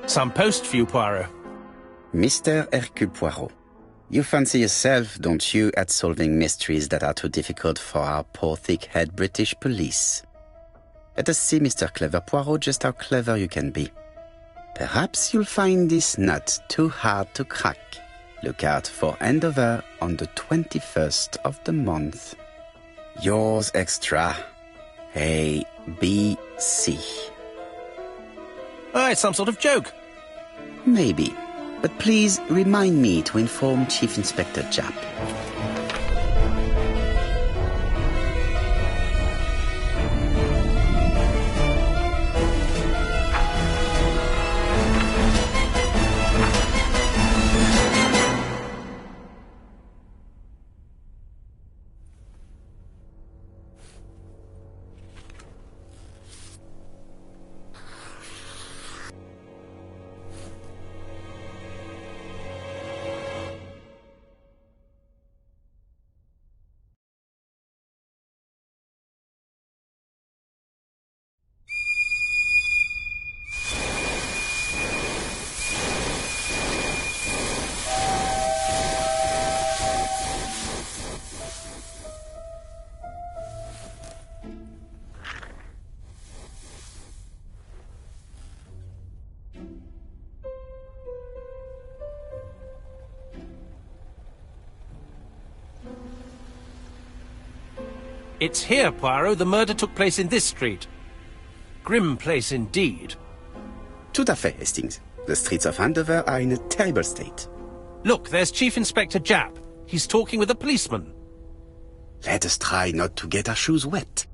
Some post for you, Poirot. Mr. Hercule Poirot, you fancy yourself, don't you, at solving mysteries that are too difficult for our poor thick-head British police. Let us see, Mr. Clever Poirot, just how clever you can be. Perhaps you'll find this nut too hard to crack. Look out for handover on the 21st of the month. Yours extra, A, B, C. Oh, it's some sort of joke. Maybe, but please remind me to inform Chief Inspector Japp. It's here, Poirot. The murder took place in this street. Grim place indeed. Tout à fait, Hastings. The streets of Andover are in a terrible state. Look, there's Chief Inspector Japp. He's talking with a policeman. Let us try not to get our shoes wet.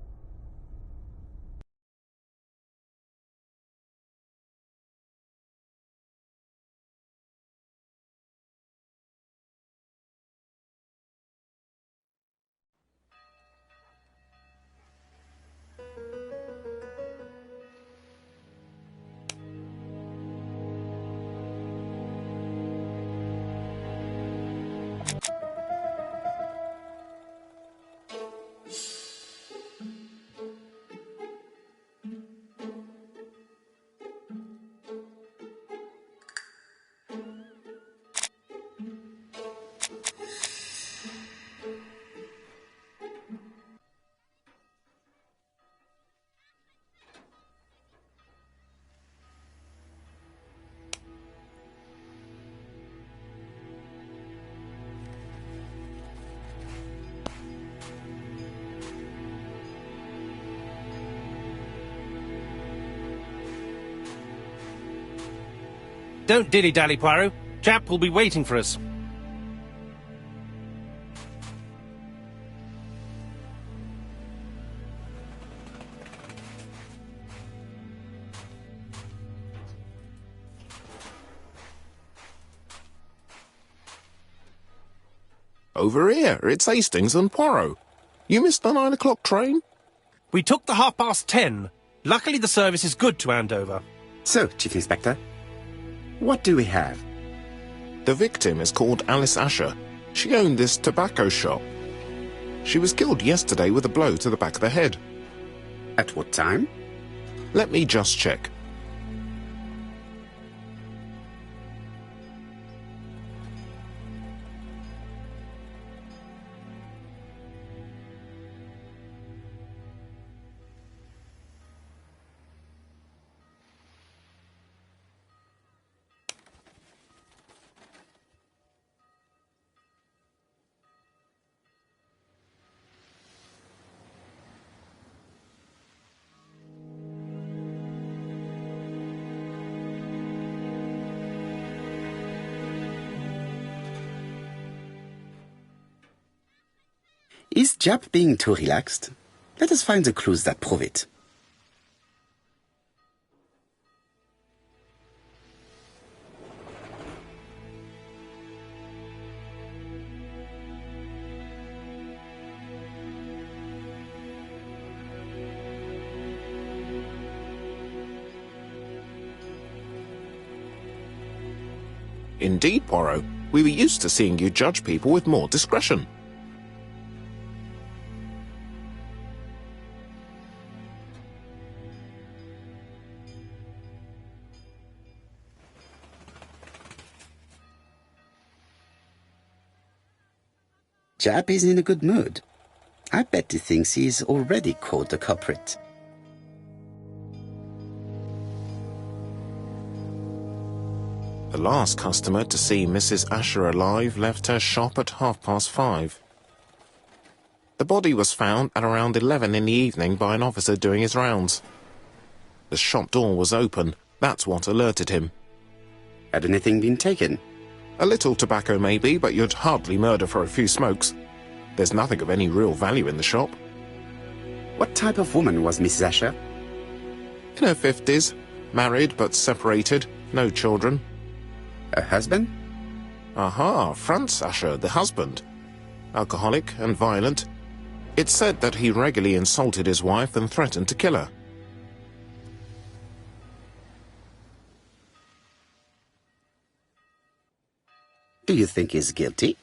Don't dilly-dally, Poirot. Japp will be waiting for us. Over here, it's Hastings and Poirot. You missed the 9 o'clock train? We took the 10:30. Luckily the service is good to Andover. So, Chief Inspector, what do we have? The victim is called Alice Asher. She owned this tobacco shop. She was killed yesterday with a blow to the back of the head. At what time? Let me just check. Is Japp being too relaxed? Let us find the clues that prove it. Indeed, Poirot. We were used to seeing you judge people with more discretion. Jap is in a good mood. I bet he thinks he's already caught the culprit. The last customer to see Mrs. Asher alive left her shop at 5:30. The body was found at around 11 in the evening by an officer doing his rounds. The shop door was open. That's what alerted him. Had anything been taken? A little tobacco maybe, but you'd hardly murder for a few smokes. There's nothing of any real value in the shop. What type of woman was Mrs. Asher? In her 50s, married but separated, no children. Her husband? Aha, Franz Asher, the husband. Alcoholic and violent. It's said that he regularly insulted his wife and threatened to kill her. Do you think he's guilty?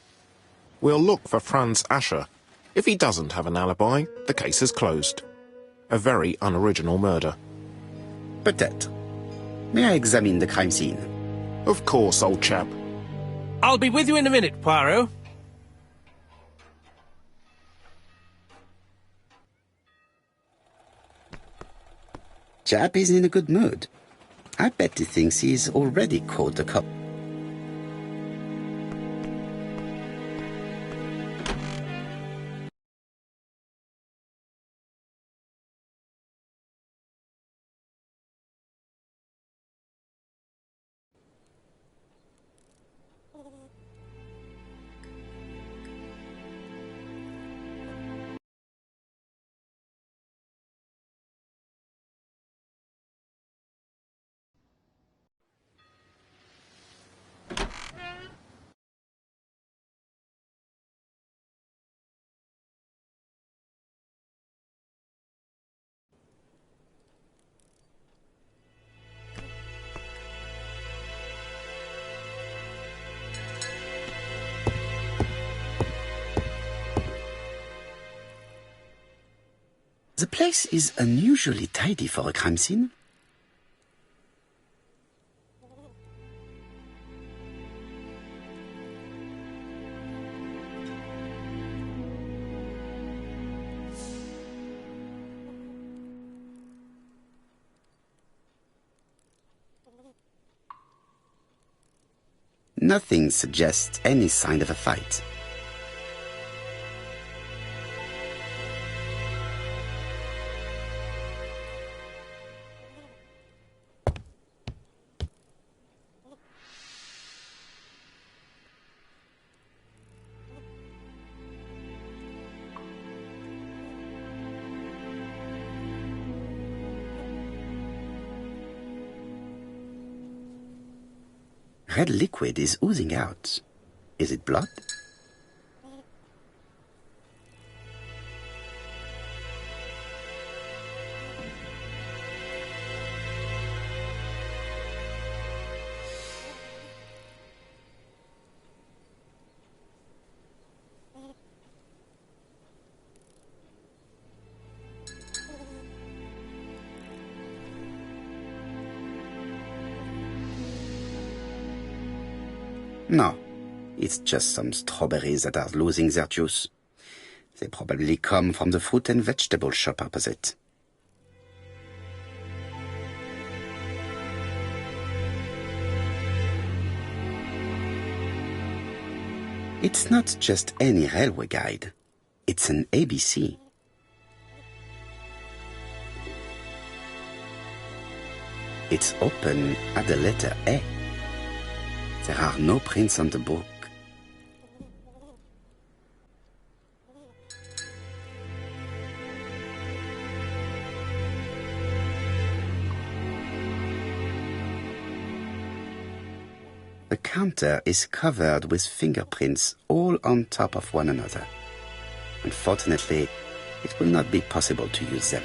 We'll look for Franz Asher. If he doesn't have an alibi, the case is closed. A very unoriginal murder. Peut-être. May I examine the crime scene? Of course, old chap. I'll be with you in a minute, Poirot. Jap is in a good mood. I bet he thinks he's already caught the culprit. The place is unusually tidy for a crime scene. Nothing suggests any sign of a fight. Red liquid is oozing out. Is it blood? No, it's just some strawberries that are losing their juice. They probably come from the fruit and vegetable shop opposite. It's not just any railway guide. It's an ABC. It's open at the letter A. There are no prints on the book. The counter is covered with fingerprints all on top of one another. Unfortunately, it will not be possible to use them.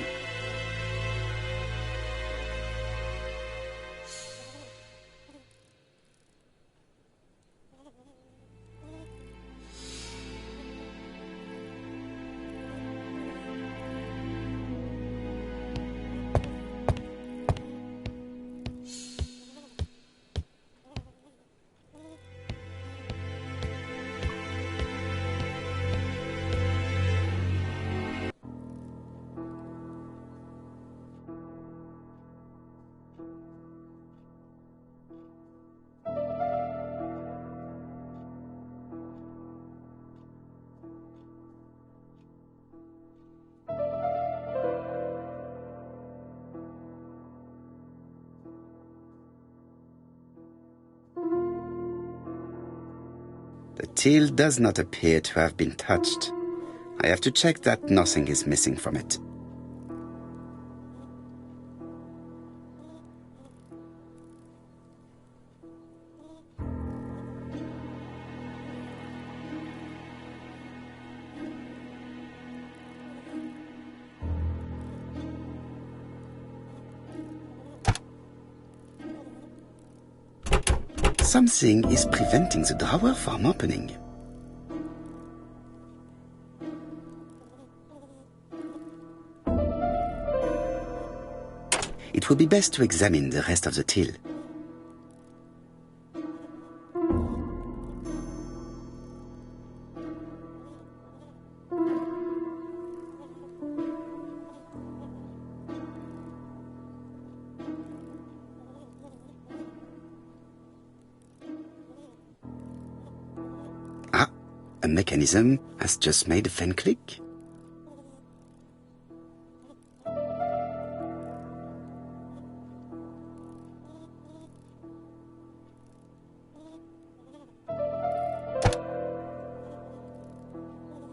The till does not appear to have been touched. I have to check that nothing is missing from it. Something is preventing the drawer from opening. It would be best to examine the rest of the till. A mechanism has just made a fan click.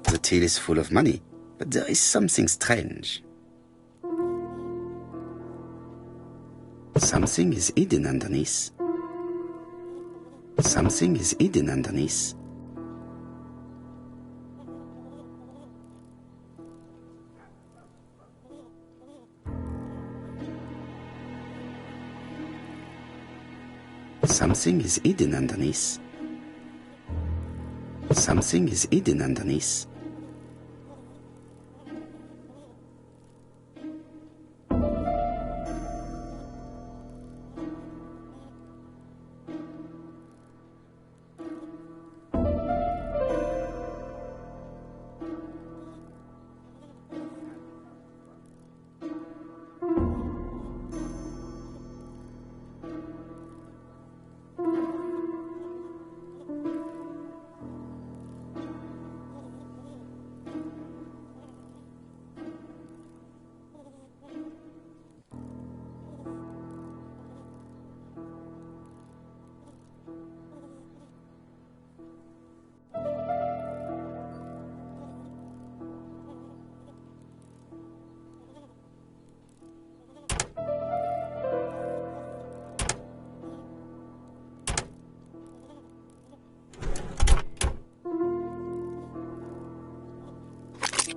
The till is full of money, but there is something strange. Something is hidden underneath. Something is hidden underneath. Something is hidden underneath. Something is hidden underneath.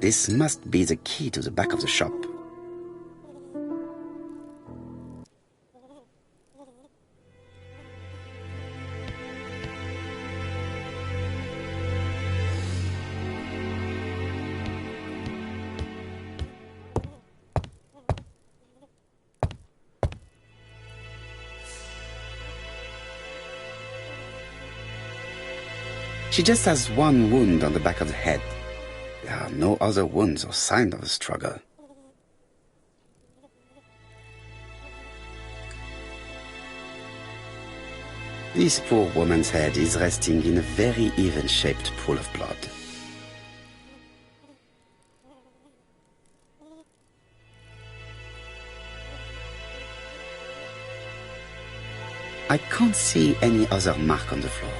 This must be the key to the back of the shop. She just has one wound on the back of the head. There are no other wounds or signs of a struggle. This poor woman's head is resting in a very even-shaped pool of blood. I can't see any other mark on the floor.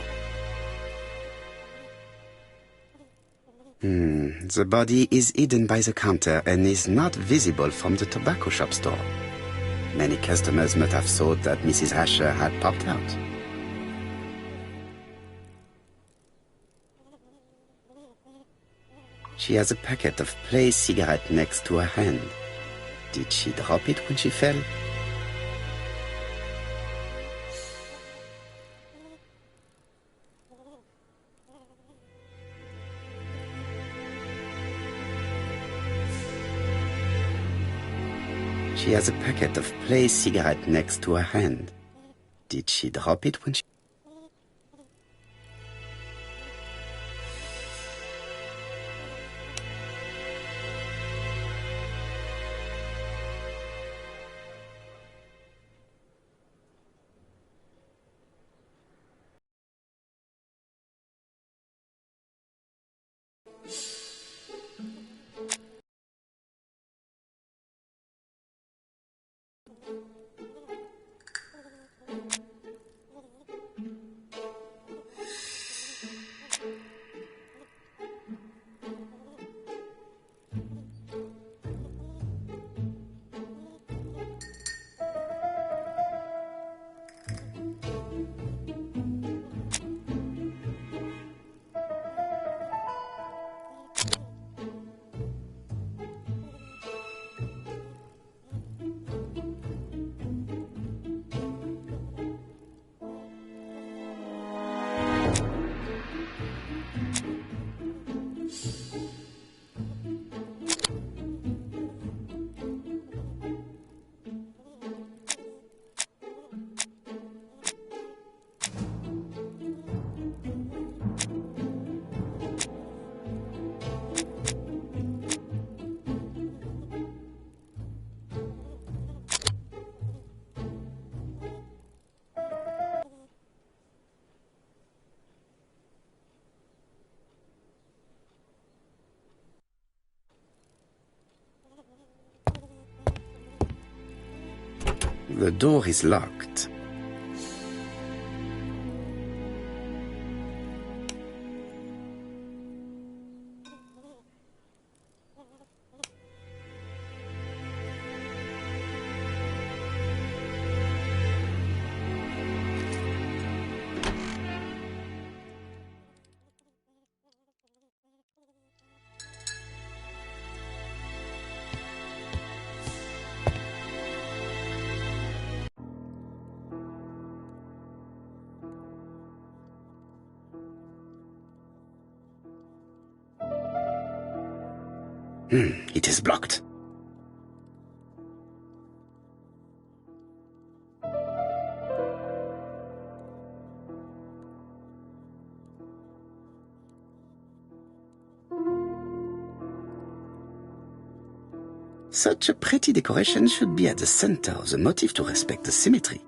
The body is hidden by the counter and is not visible from the tobacco shop store. Many customers must have thought that Mrs. Asher had popped out. She has a packet of Play cigarette next to her hand. Did she drop it when she fell? She has a packet of Play cigarette next to her hand. Did she drop it when she... The door is locked. It is blocked. Such a pretty decoration should be at the center of the motif to respect the symmetry.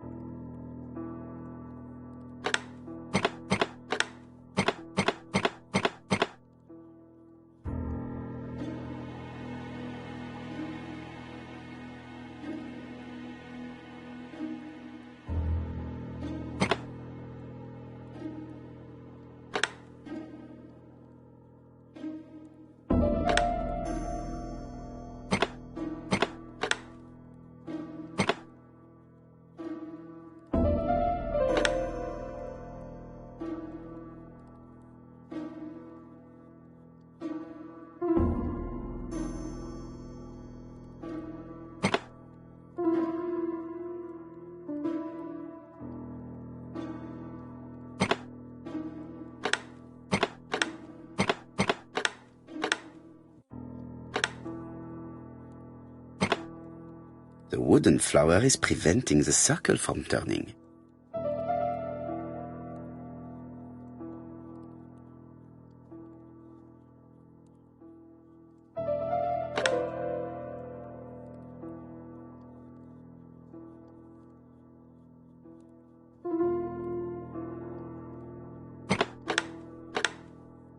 The wooden flower is preventing the circle from turning.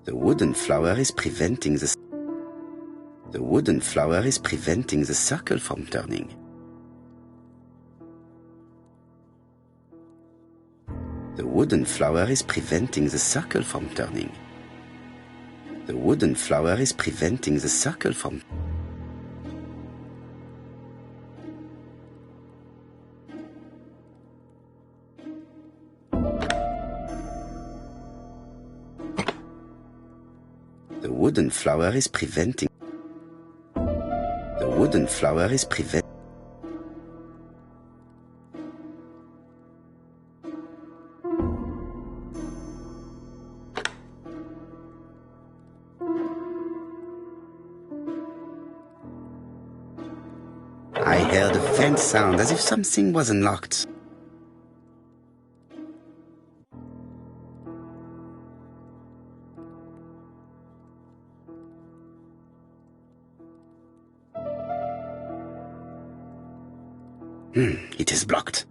The wooden flower is preventing the circle from turning. The wooden flower is preventing the circle from turning. The wooden flower is preventing the circle from... The wooden flower is preventing... The wooden flower is preventing... I heard a faint sound as if something was unlocked. It is blocked.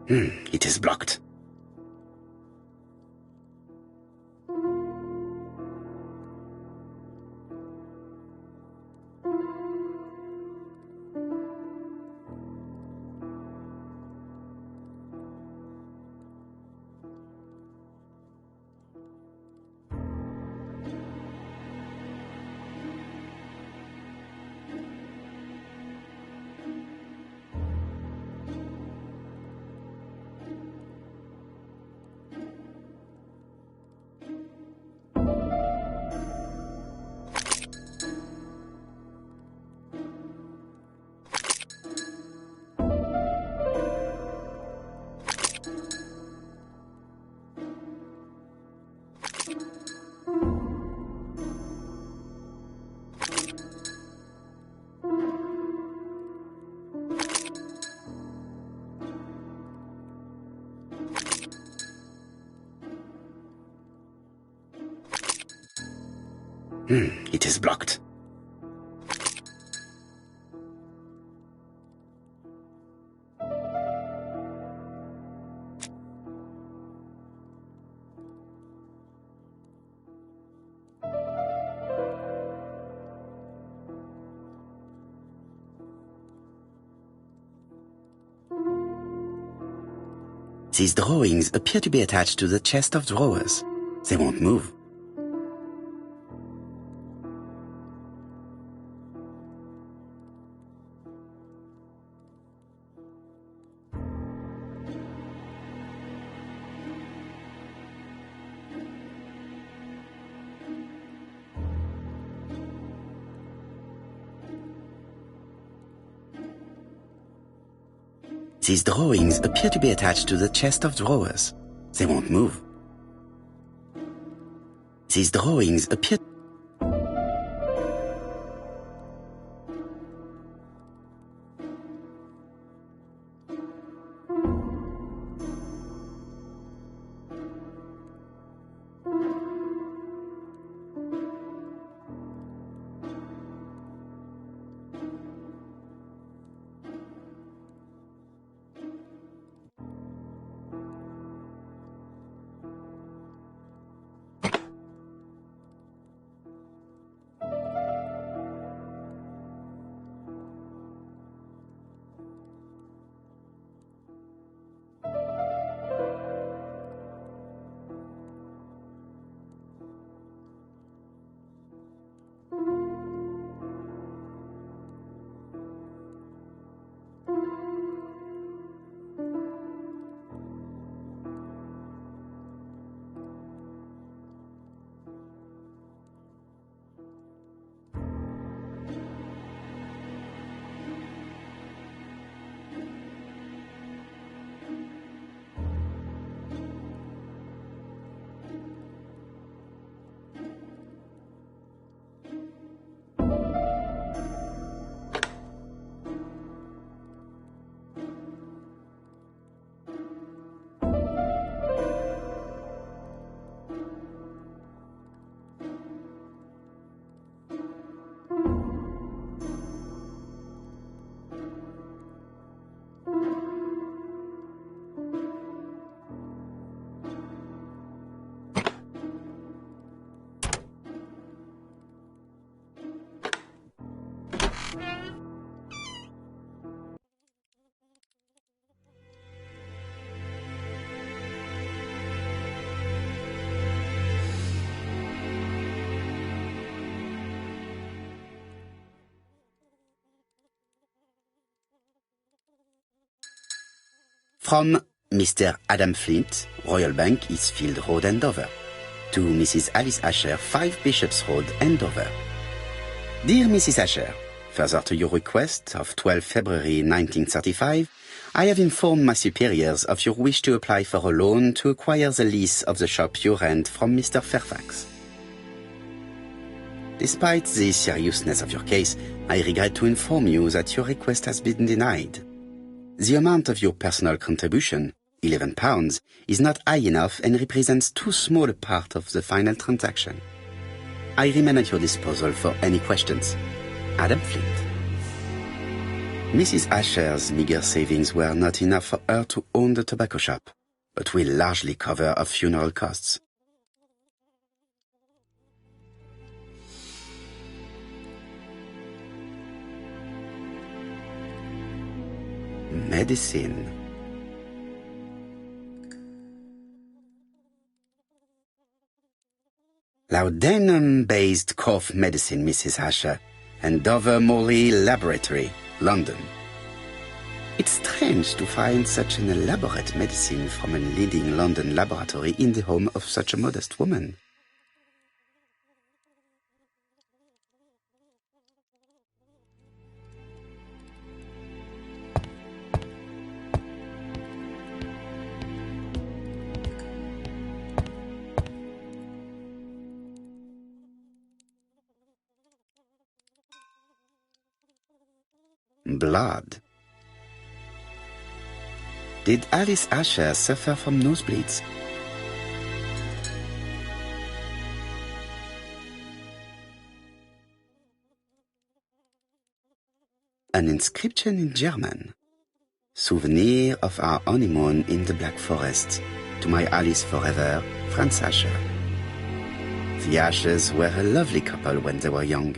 It is blocked. It is blocked. These drawings appear to be attached to the chest of drawers. They won't move. These drawings appear to be attached to the chest of drawers. They won't move. These drawings appear... From Mr. Adam Flint, Royal Bank, Eastfield Road, Andover, to Mrs. Alice Asher, 5 Bishops Road, Andover. Dear Mrs. Asher, further to your request of 12 February 1935, I have informed my superiors of your wish to apply for a loan to acquire the lease of the shop you rent from Mr. Fairfax. Despite the seriousness of your case, I regret to inform you that your request has been denied. The amount of your personal contribution, £11, is not high enough and represents too small a part of the final transaction. I remain at your disposal for any questions. Adam Flint. Mrs. Asher's meager savings were not enough for her to own the tobacco shop, but will largely cover her funeral costs. Medicine. Laudanum-based cough medicine, Mrs. Asher, and Dover Morley Laboratory, London. It's strange to find such an elaborate medicine from a leading London laboratory in the home of such a modest woman. Blood. Did Alice Asher suffer from nosebleeds? An inscription in German. Souvenir of our honeymoon in the Black Forest. To my Alice forever, Franz Asher. The Ashers were a lovely couple when they were young.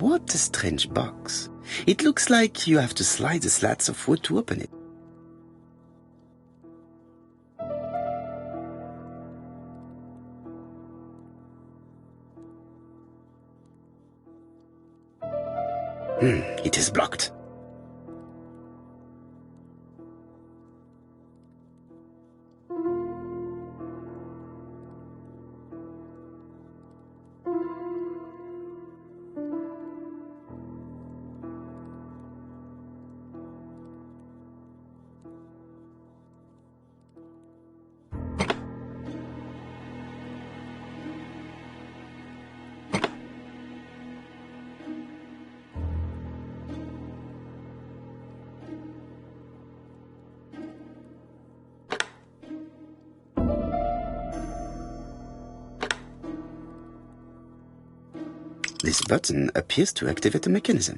What a strange box. It looks like you have to slide the slats of wood to open it. It is blocked. This button appears to activate the mechanism.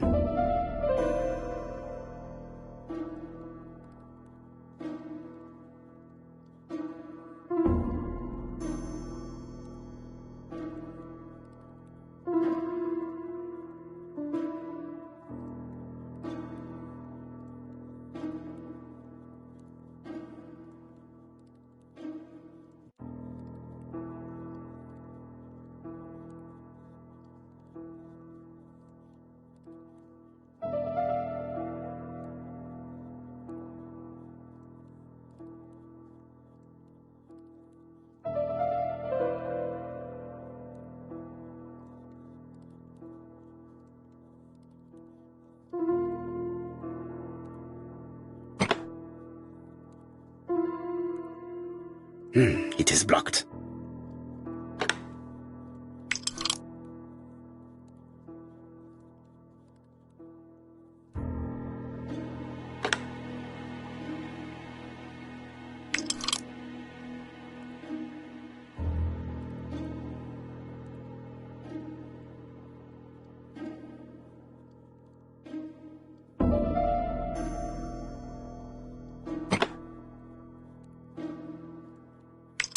It is blocked.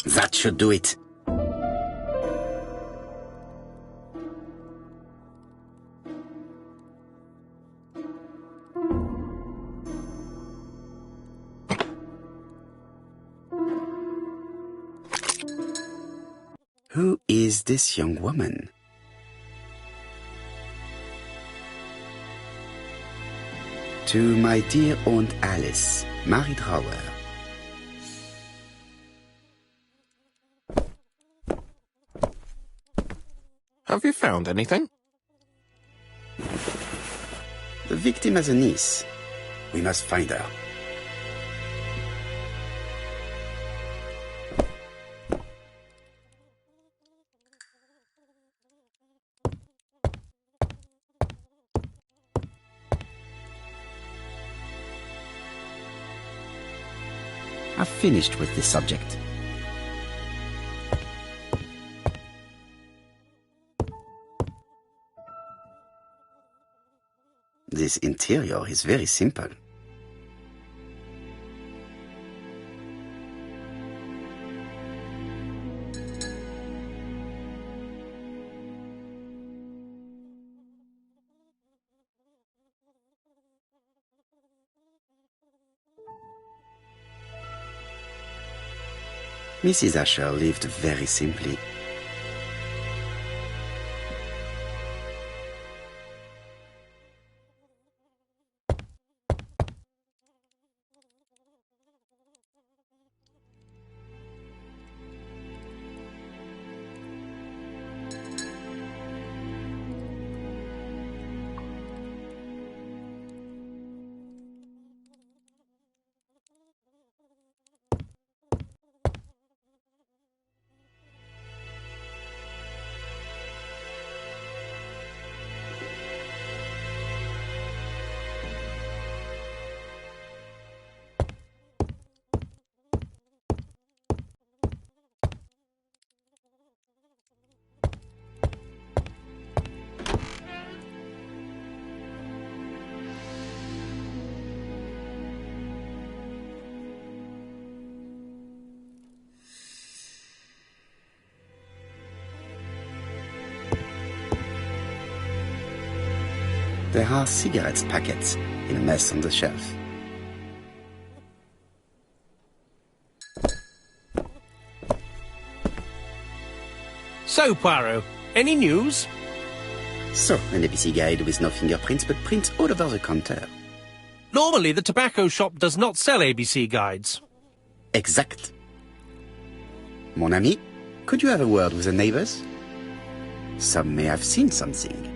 That should do it. Who is this young woman? To my dear Aunt Alice, Mary Drower. Have you found anything? The victim has a niece. We must find her. I've finished with this subject. This interior is very simple. Mrs. Asher lived very simply. there are cigarettes packets in a mess on the shelf. So, Poirot, any news? So, an ABC guide with no fingerprints but prints all over the counter. Normally, the tobacco shop does not sell ABC guides. Exact. Mon ami, could you have a word with the neighbors? Some may have seen something.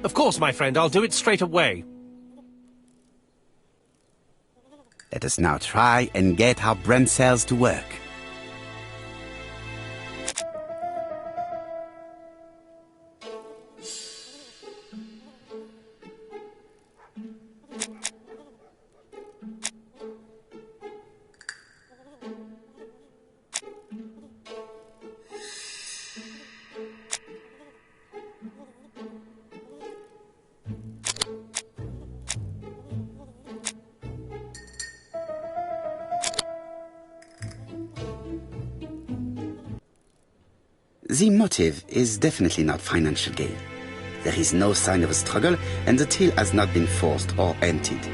Of course, my friend, I'll do it straight away. Let us now try and get our brain cells to work. The motive is definitely not financial gain. There is no sign of a struggle, and the till has not been forced or emptied.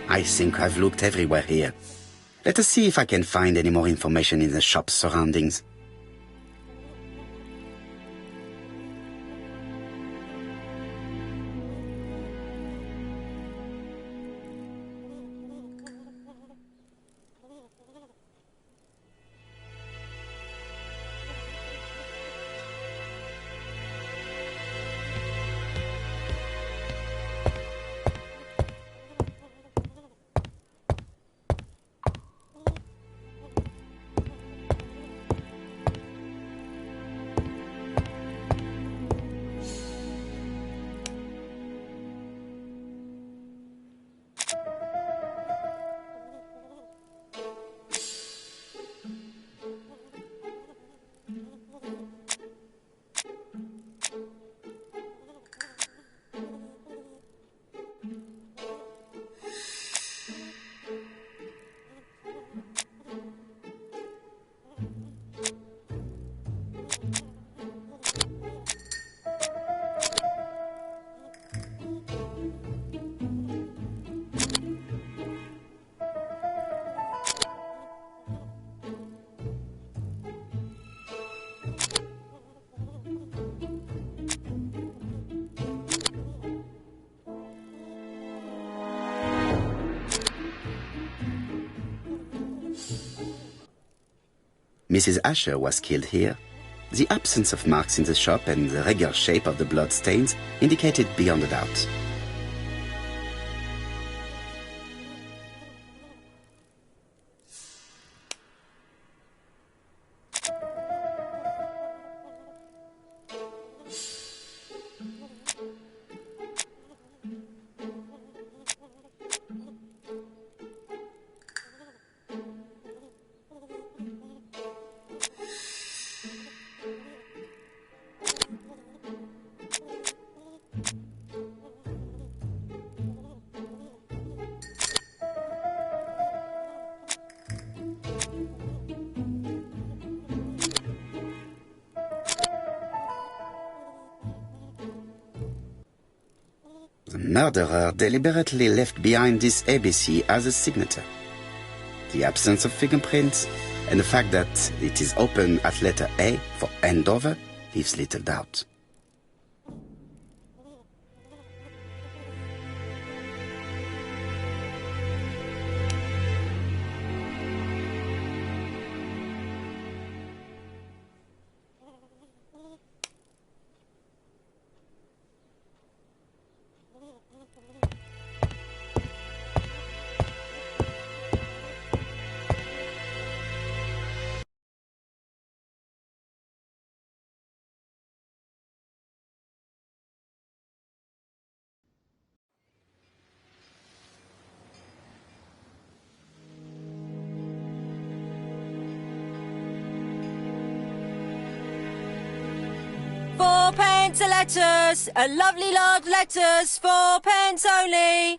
I think I've looked everywhere here. Let us see if I can find any more information in the shop's surroundings. Mrs. Asher was killed here. The absence of marks in the shop and the regular shape of the blood stains indicated beyond a doubt. The murderer deliberately left behind this ABC as a signature. The absence of fingerprints and the fact that it is open at letter A for Andover leaves little doubt. £4 a lettuce, a lovely large lettuce, 4p only.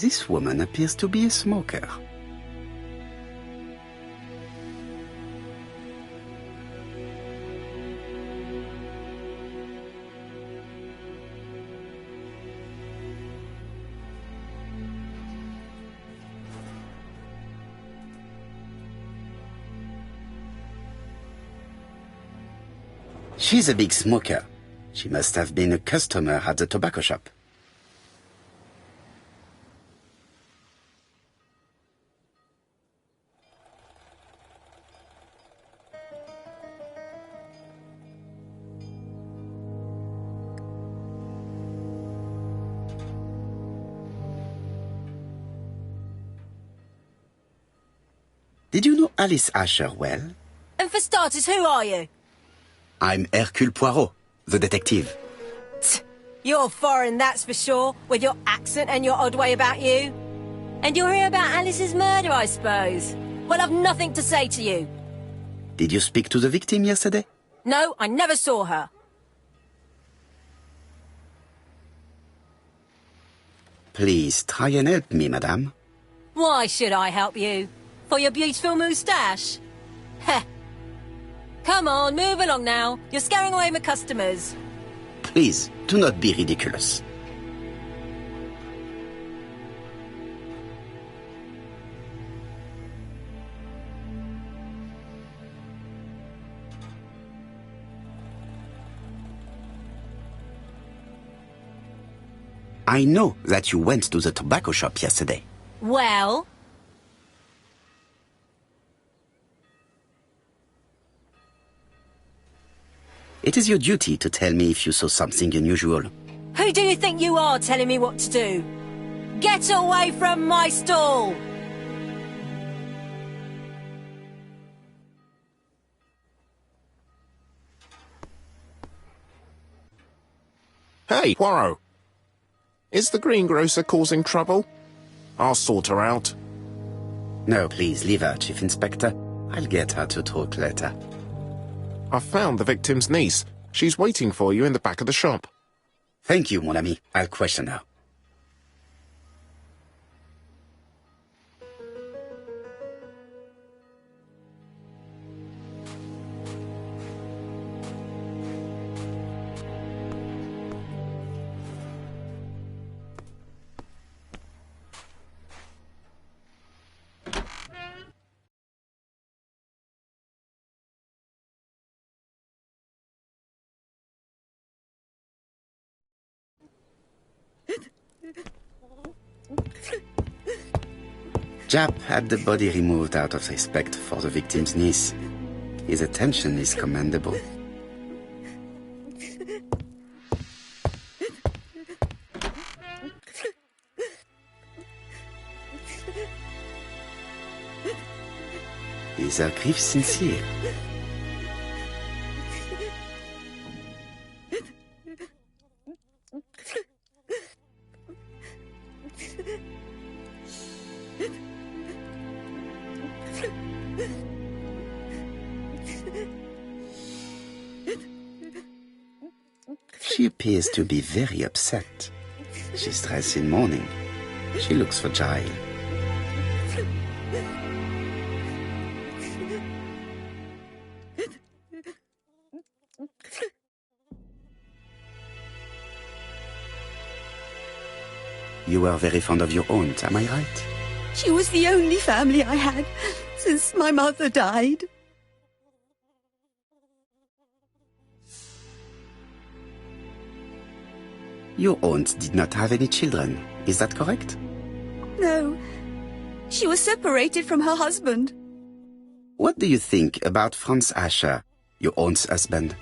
This woman appears to be a smoker. She's a big smoker. She must have been a customer at the tobacco shop. Did you know Alice Asher well? And for starters, who are you? I'm Hercule Poirot, the detective. You're foreign, that's for sure, with your accent and your odd way about you. And you're here about Alice's murder, I suppose. Well, I've nothing to say to you. Did you speak to the victim yesterday? No, I never saw her. Please, try and help me, madame. Why should I help you? For your beautiful moustache? Heh. Come on, move along now. You're scaring away my customers. Please, do not be ridiculous. I know that you went to the tobacco shop yesterday. Well? It is your duty to tell me if you saw something unusual. Who do you think you are telling me what to do? Get away from my stall! Hey, Poirot. Is the greengrocer causing trouble? I'll sort her out. No, please, leave her, Chief Inspector. I'll get her to talk later. I've found the victim's niece. She's waiting for you in the back of the shop. Thank you, mon ami. I'll question her. Japp had the body removed out of respect for the victim's niece. His attention is commendable. Is her grief sincere? She appears to be very upset. She's dressed in mourning. She looks fragile. You were very fond of your aunt, am I right? She was the only family I had since my mother died. Your aunt did not have any children, is that correct? No, she was separated from her husband. What do you think about Franz Asher, your aunt's husband?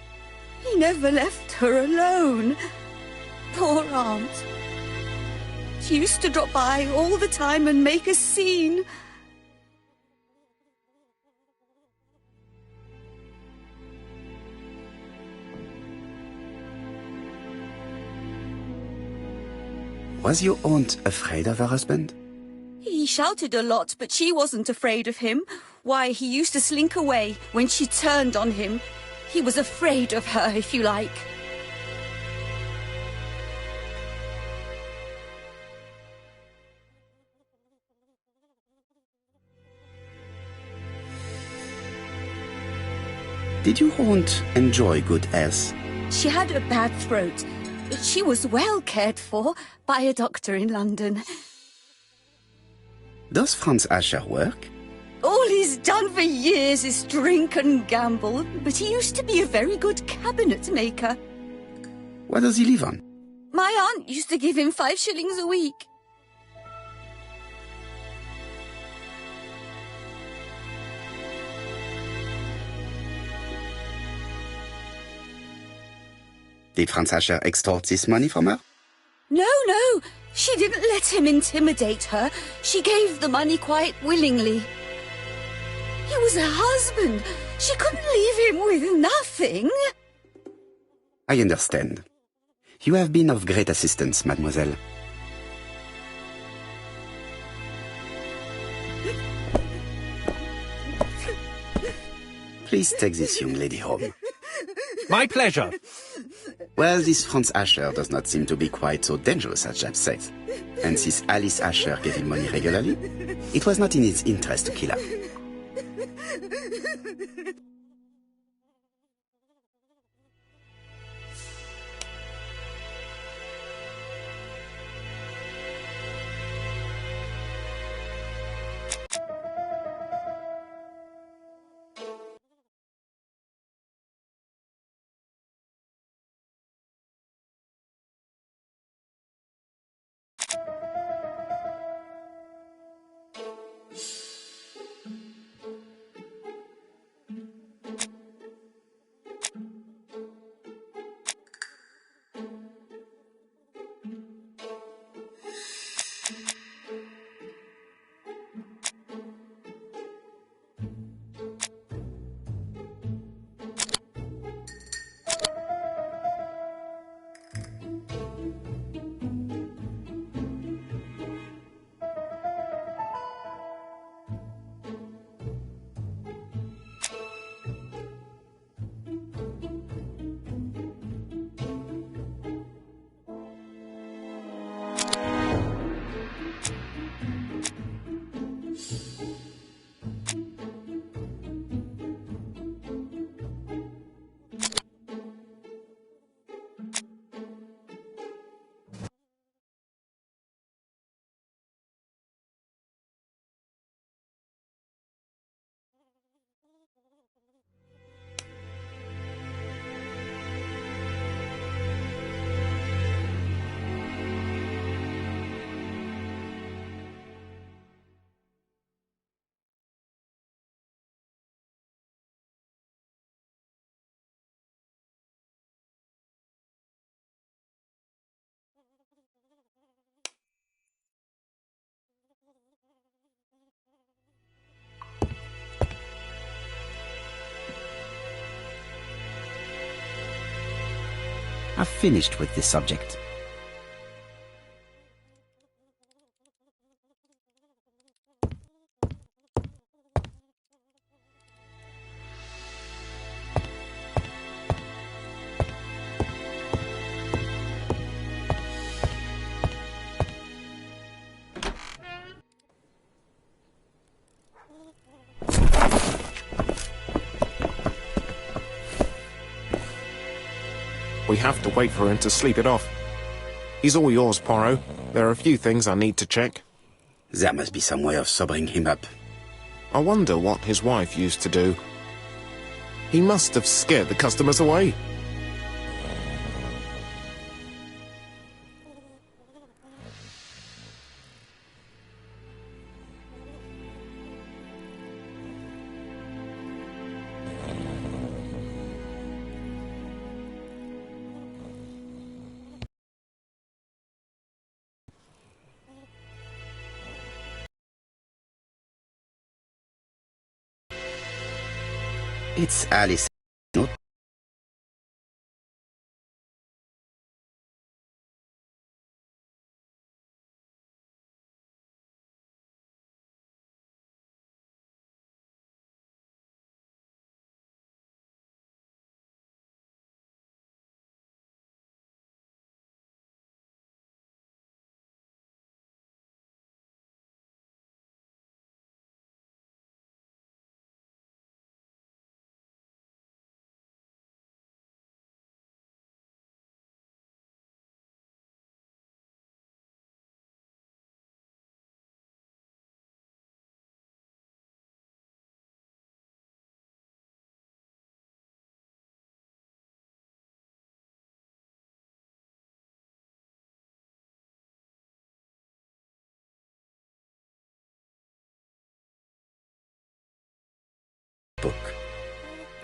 He never left her alone. Poor aunt. She used to drop by all the time and make a scene. Was your aunt afraid of her husband? He shouted a lot, but she wasn't afraid of him. Why, he used to slink away when she turned on him. He was afraid of her, if you like. Did your aunt enjoy good health? She had a bad throat, but she was well cared for by a doctor in London. Does Franz Asher work? All he's done for years is drink and gamble, but he used to be a very good cabinet maker. What does he live on? My aunt used to give him 5 shillings a week. Did Franz Asher extort this money from her? No, she didn't let him intimidate her. She gave the money quite willingly. He was her husband. She couldn't leave him with nothing. I understand. You have been of great assistance, mademoiselle. Please take this young lady home. My pleasure. Well, this Franz Asher does not seem to be quite so dangerous as Jack says. And since Alice Asher gave him money regularly, it was not in his interest to kill her. I've finished with this subject. We have to wait for him to sleep it off. He's all yours, Poirot. There are a few things I need to check. There must be some way of sobering him up. I wonder what his wife used to do. He must have scared the customers away. It's Alice. Not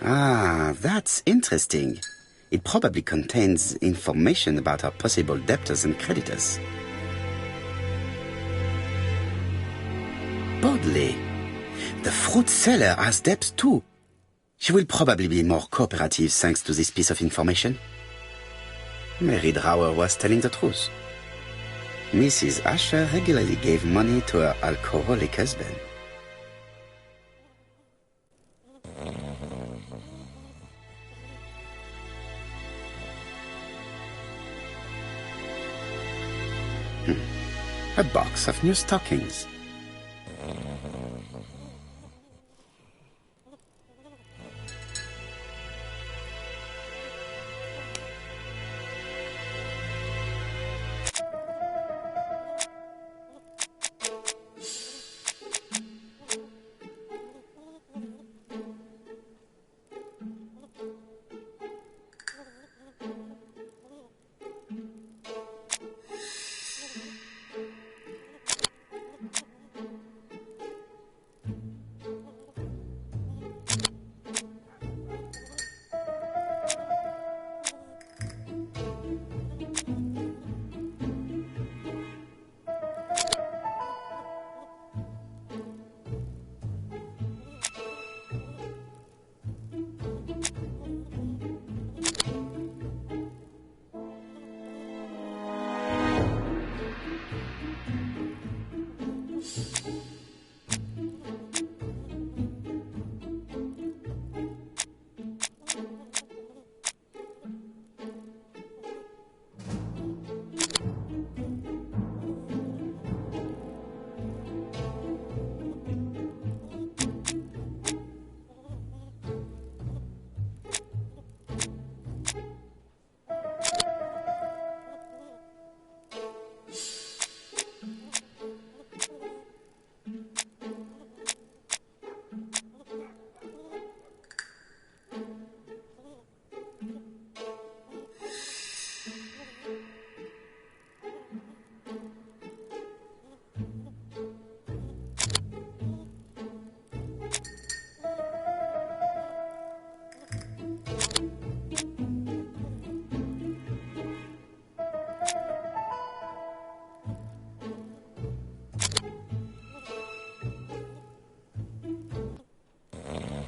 Ah, that's interesting. It probably contains information about our possible debtors and creditors. Bodley. The fruit seller has debts too. She will probably be more cooperative thanks to this piece of information. Mary Drower was telling the truth. Mrs. Asher regularly gave money to her alcoholic husband. A box of new stockings.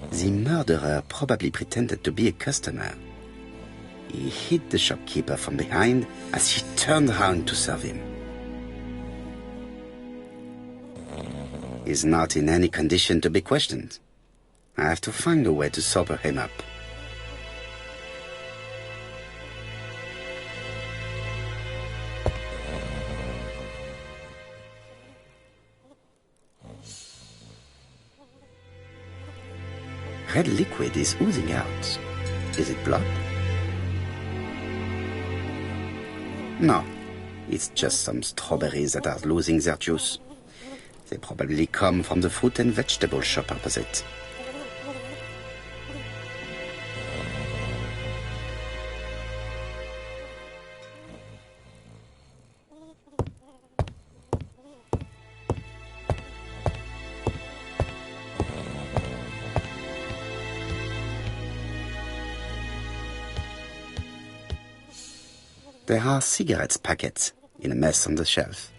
The murderer probably pretended to be a customer. He hit the shopkeeper from behind as he turned around to serve him. He's not in any condition to be questioned. I have to find a way to sober him up. Red liquid is oozing out. Is it blood? No, it's just some strawberries that are losing their juice. They probably come from the fruit and vegetable shop opposite. There are cigarettes packets in a mess on the shelf.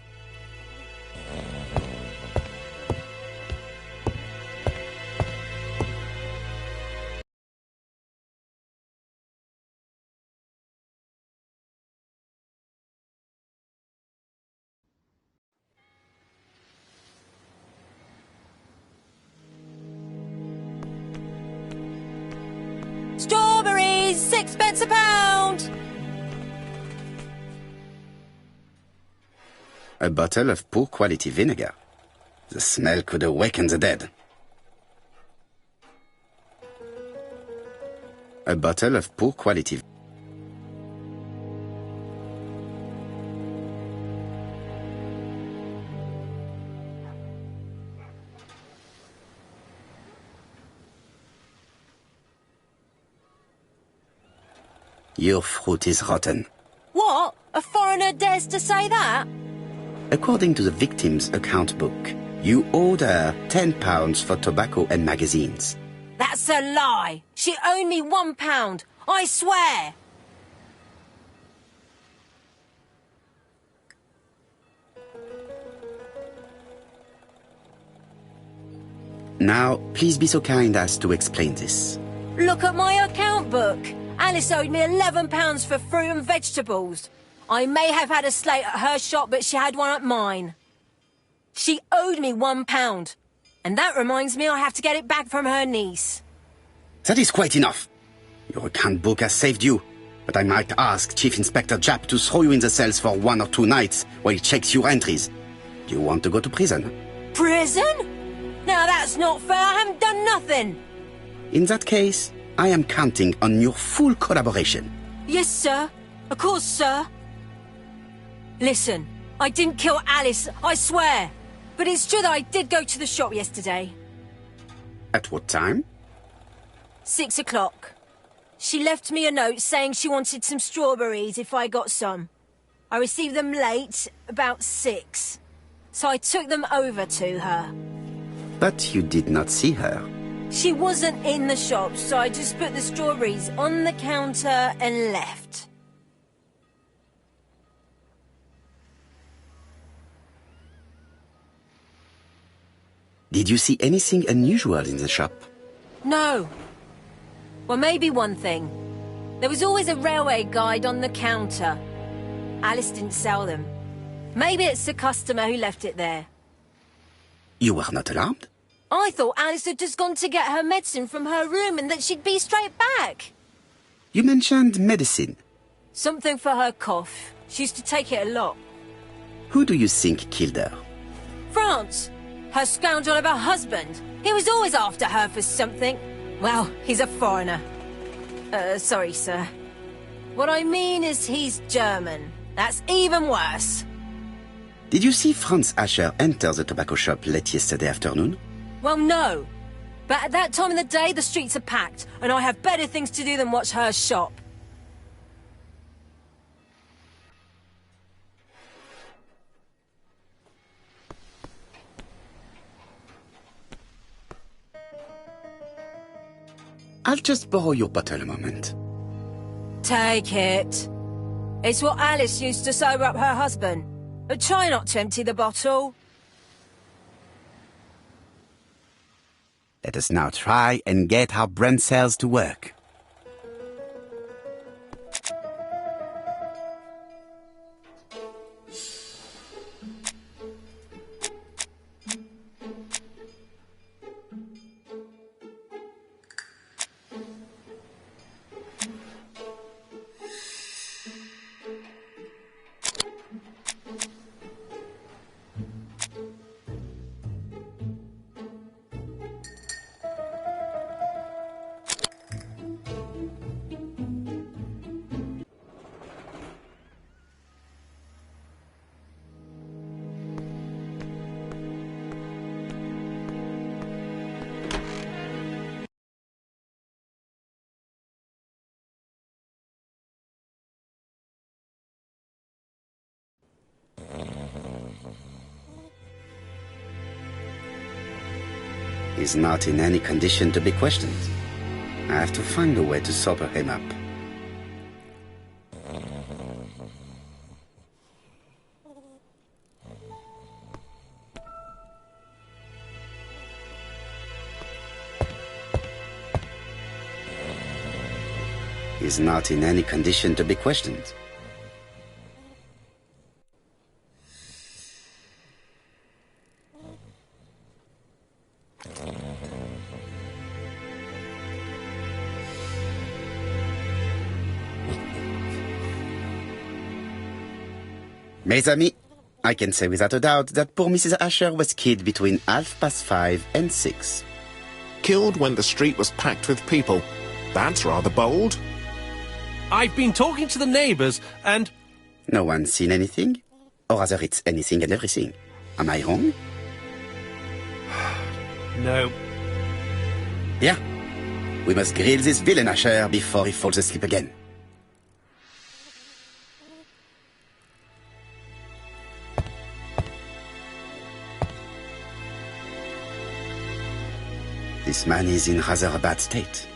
Strawberries, 6p a pound! A bottle of poor quality vinegar. The smell could awaken the dead. A bottle of poor quality. Your fruit is rotten. What? A foreigner dares to say that? According to the victim's account book, you owed her £10 for tobacco and magazines. That's a lie. She owed me £1. I swear. Now, please be so kind as to explain this. Look at my account book. Alice owed me £11 for fruit and vegetables. I may have had a slate at her shop, but she had one at mine. She owed me £1. And that reminds me I have to get it back from her niece. That is quite enough. Your account book has saved you, but I might ask Chief Inspector Japp to throw you in the cells for 1 or 2 nights while he checks your entries. Do you want to go to prison? Prison? Now that's not fair. I haven't done nothing. In that case, I am counting on your full collaboration. Yes, sir. Of course, sir. Listen, I didn't kill Alice, I swear. But it's true that I did go to the shop yesterday. At what time? 6 o'clock. She left me a note saying she wanted some strawberries if I got some. I received them late, about 6. So I took them over to her. But you did not see her. She wasn't in the shop, so I just put the strawberries on the counter and left. Did you see anything unusual in the shop? No. Well, maybe one thing. There was always a railway guide on the counter. Alice didn't sell them. Maybe it's the customer who left it there. You were not alarmed? I thought Alice had just gone to get her medicine from her room and that she'd be straight back. You mentioned medicine. Something for her cough. She used to take it a lot. Who do you think killed her? France. Her scoundrel of a husband. He was always after her for something. Well, he's a foreigner. Sorry, sir. What I mean is he's German. That's even worse. Did you see Franz Asher enter the tobacco shop late yesterday afternoon? Well, no. But at that time of the day, the streets are packed, and I have better things to do than watch her shop. I'll just borrow your bottle a moment. Take it. It's what Alice used to sober up her husband. But try not to empty the bottle. Let us now try and get our brain cells to work. He's not in any condition to be questioned. I have to find a way to sober him up. He's not in any condition to be questioned. Mes amis, I can say without a doubt that poor Mrs. Asher was killed between 5:30 and 6. Killed when the street was packed with people. That's rather bold. I've been talking to the neighbours, and... No one's seen anything? Or rather, it's anything and everything. Am I wrong? No. Yeah. We must grill this villain Asher before he falls asleep again. This man is in rather a bad state.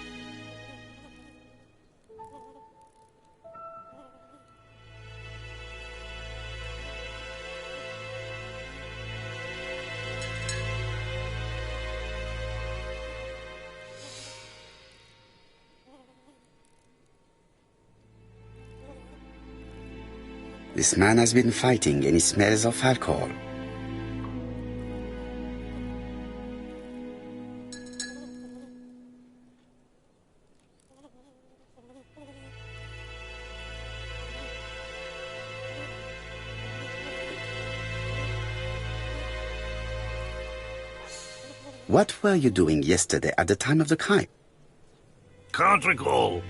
This man has been fighting and he smells of alcohol. What were you doing yesterday at the time of the crime? Can't recall.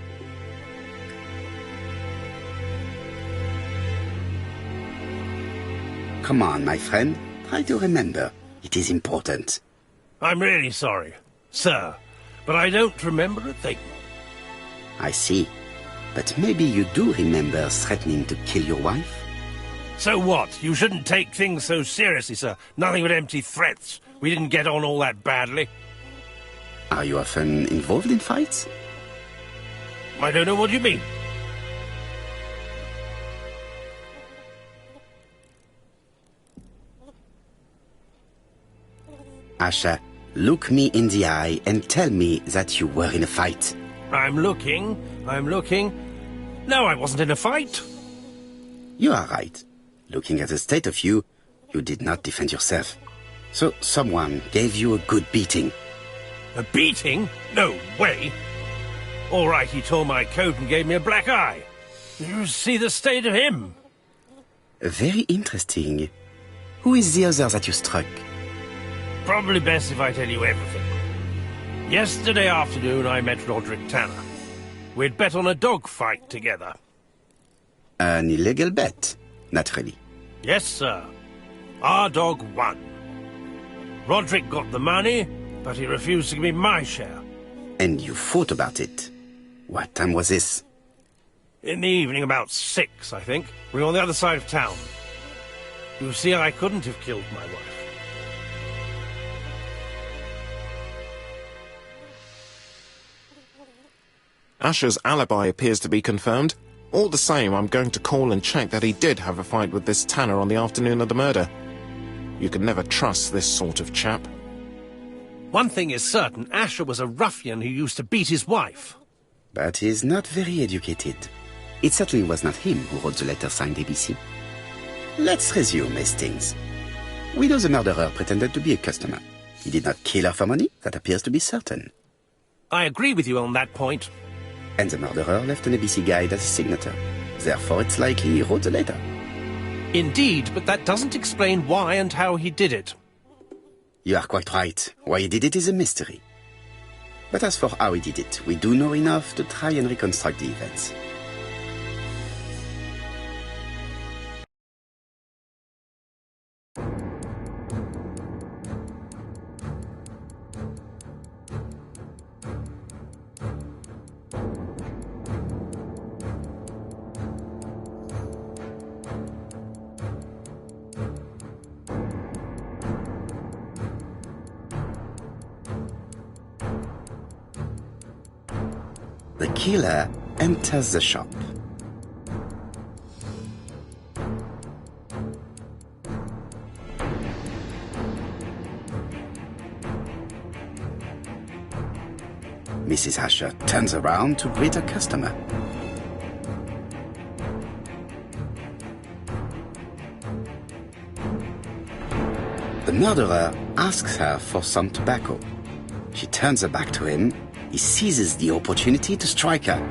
Come on, my friend. Try to remember. It is important. I'm really sorry, sir, but I don't remember a thing. I see. But maybe you do remember threatening to kill your wife? So what? You shouldn't take things so seriously, sir. Nothing but empty threats. We didn't get on all that badly. Are you often involved in fights? I don't know what you mean. Asher, look me in the eye and tell me that you were in a fight. I'm looking. No, I wasn't in a fight. You are right. Looking at the state of you, you did not defend yourself. So someone gave you a good beating. A beating? No way. All right, he tore my coat and gave me a black eye. You see the state of him? Very interesting. Who is the other that you struck? Probably best if I tell you everything. Yesterday afternoon, I met Roderick Tanner. We'd bet on a dog fight together. An illegal bet, naturally. Yes, sir. Our dog won. Roderick got the money, but he refused to give me my share. And you fought about it. What time was this? In the evening, about 6, I think. We were on the other side of town. You see, I couldn't have killed my wife. Asher's alibi appears to be confirmed. All the same, I'm going to call and check that he did have a fight with this Tanner on the afternoon of the murder. You can never trust this sort of chap. One thing is certain, Asher was a ruffian who used to beat his wife. But he is not very educated. It certainly was not him who wrote the letter signed ABC. Let's resume, Hastings. We know the murderer pretended to be a customer. He did not kill her for money, that appears to be certain. I agree with you on that point. And the murderer left an ABC guide as a signature. Therefore, it's likely he wrote the letter. Indeed, but that doesn't explain why and how he did it. You are quite right. Why he did it is a mystery. But as for how he did it, we do know enough to try and reconstruct the events. The killer enters the shop. Mrs. Asher turns around to greet a customer. The murderer asks her for some tobacco. She turns her back to him. He seizes the opportunity to strike her.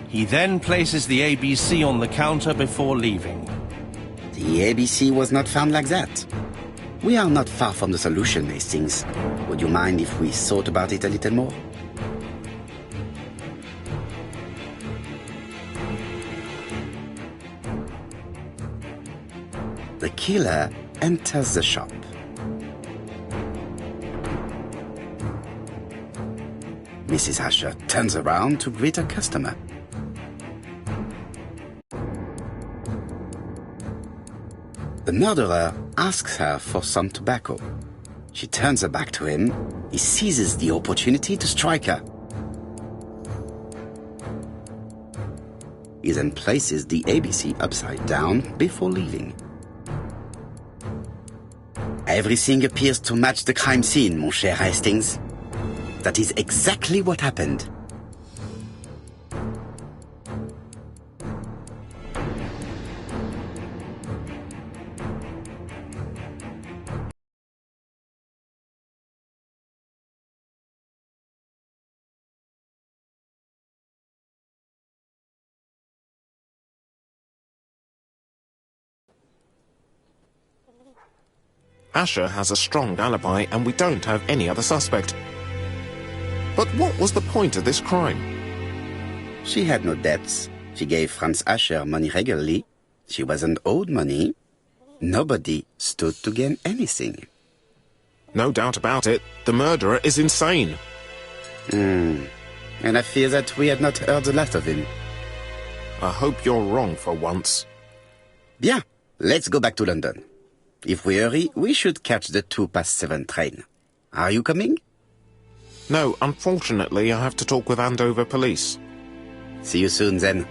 He then places the ABC on the counter before leaving. The ABC was not found like that. We are not far from the solution, Hastings. Would you mind if we thought about it a little more? The killer enters the shop. Mrs. Asher turns around to greet a customer. The murderer asks her for some tobacco. She turns her back to him. He seizes the opportunity to strike her. He then places the ABC upside down before leaving. Everything appears to match the crime scene, mon cher Hastings. That is exactly what happened. Asher has a strong alibi and we don't have any other suspect. But what was the point of this crime? She had no debts. She gave Franz Asher money regularly. She wasn't owed money. Nobody stood to gain anything. No doubt about it, the murderer is insane. And I fear that we had not heard the last of him. I hope you're wrong for once. Bien, let's go back to London. If we hurry, we should catch the 7:02 train. Are you coming? No, unfortunately, I have to talk with Andover Police. See you soon, then.